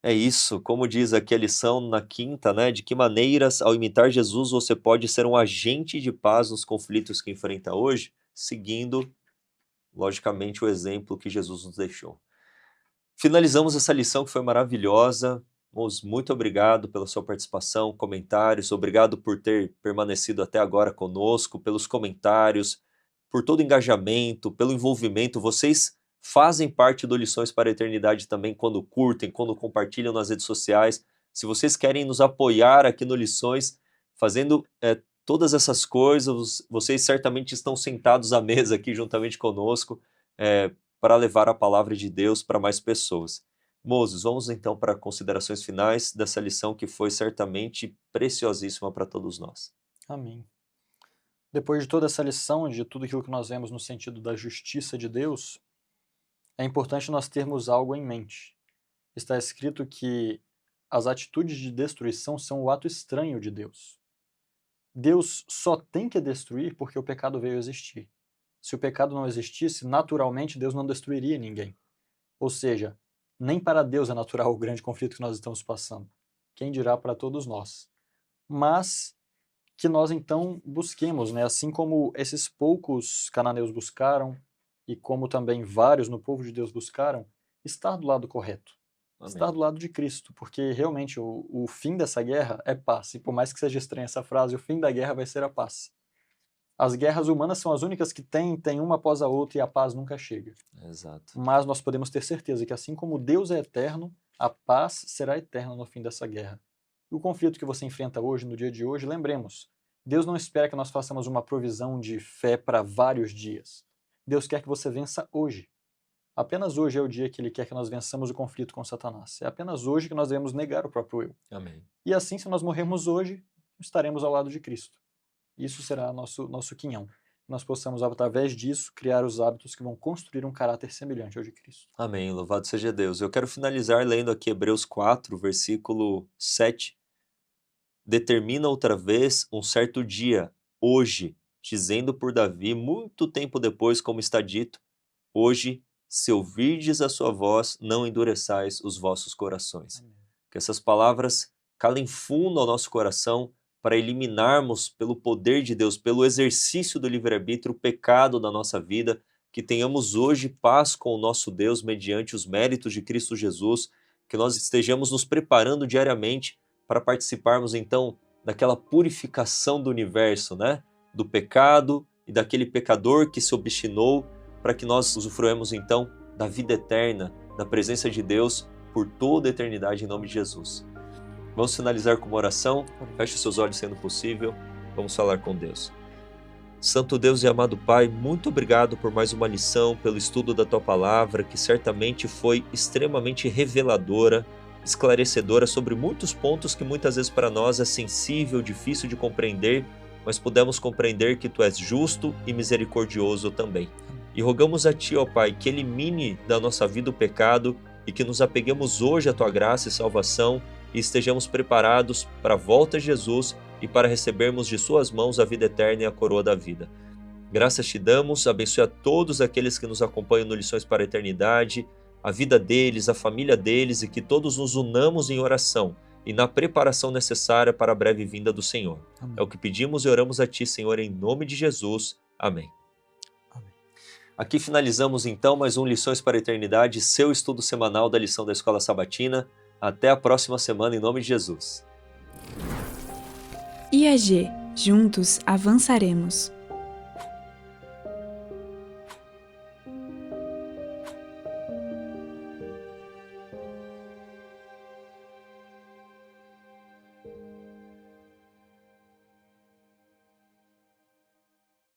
É isso, como diz aqui a lição na quinta, né? De que maneiras, ao imitar Jesus, você pode ser um agente de paz nos conflitos que enfrenta hoje, seguindo, logicamente, o exemplo que Jesus nos deixou. Finalizamos essa lição que foi maravilhosa. Muito obrigado pela sua participação, comentários, obrigado por ter permanecido até agora conosco, pelos comentários, por todo o engajamento, pelo envolvimento. Vocês fazem parte do Lições para a Eternidade também quando curtem, quando compartilham nas redes sociais. Se vocês querem nos apoiar aqui no Lições, fazendo todas essas coisas, vocês certamente estão sentados à mesa aqui juntamente conosco, para levar a palavra de Deus para mais pessoas. Moses, vamos então para considerações finais dessa lição que foi certamente preciosíssima para todos nós. Amém. Depois de toda essa lição, de tudo aquilo que nós vemos no sentido da justiça de Deus, é importante nós termos algo em mente. Está escrito que as atitudes de destruição são o ato estranho de Deus. Deus só tem que destruir porque o pecado veio existir. Se o pecado não existisse, naturalmente Deus não destruiria ninguém. Ou seja, nem para Deus é natural o grande conflito que nós estamos passando. Quem dirá para todos nós? Mas que nós então busquemos, né? Assim como esses poucos cananeus buscaram, e como também vários no povo de Deus buscaram, estar do lado correto. Amém. Estar do lado de Cristo, porque realmente o fim dessa guerra é paz. E por mais que seja estranha essa frase, o fim da guerra vai ser a paz. As guerras humanas são as únicas que tem uma após a outra e a paz nunca chega. Exato. Mas nós podemos ter certeza que assim como Deus é eterno, a paz será eterna no fim dessa guerra. E o conflito que você enfrenta hoje, no dia de hoje, lembremos, Deus não espera que nós façamos uma provisão de fé para vários dias. Deus quer que você vença hoje. Apenas hoje é o dia que Ele quer que nós vençamos o conflito com Satanás. É apenas hoje que nós devemos negar o próprio eu. Amém. E assim, se nós morrermos hoje, estaremos ao lado de Cristo. Isso será nosso quinhão. Nós possamos, através disso, criar os hábitos que vão construir um caráter semelhante ao de Cristo. Amém, louvado seja Deus. Eu quero finalizar lendo aqui Hebreus 4, versículo 7. Determina outra vez um certo dia, hoje, dizendo por Davi, muito tempo depois, como está dito, hoje, se ouvirdes a sua voz, não endureçais os vossos corações. Amém. Que essas palavras calem fundo ao nosso coração, para eliminarmos pelo poder de Deus, pelo exercício do livre-arbítrio, o pecado da nossa vida, que tenhamos hoje paz com o nosso Deus mediante os méritos de Cristo Jesus, que nós estejamos nos preparando diariamente para participarmos então daquela purificação do universo, né? Do pecado e daquele pecador que se obstinou, para que nós usufruamos então da vida eterna, da presença de Deus por toda a eternidade em nome de Jesus. Vamos finalizar com uma oração. Feche seus olhos sendo possível. Vamos falar com Deus. Santo Deus e amado Pai, muito obrigado por mais uma lição, pelo estudo da Tua Palavra, que certamente foi extremamente reveladora, esclarecedora sobre muitos pontos que muitas vezes para nós é sensível, difícil de compreender, mas pudemos compreender que Tu és justo e misericordioso também. E rogamos a Ti, ó Pai, que elimine da nossa vida o pecado e que nos apeguemos hoje à Tua graça e salvação, e estejamos preparados para a volta de Jesus e para recebermos de Suas mãos a vida eterna e a coroa da vida. Graças Te damos, abençoe a todos aqueles que nos acompanham no Lições para a Eternidade, a vida deles, a família deles, e que todos nos unamos em oração e na preparação necessária para a breve vinda do Senhor. Amém. É o que pedimos e oramos a Ti, Senhor, em nome de Jesus. Amém. Amém. Aqui finalizamos então mais um Lições para a Eternidade, seu estudo semanal da lição da Escola Sabatina. Até a próxima semana, em nome de Jesus. IAG, juntos avançaremos.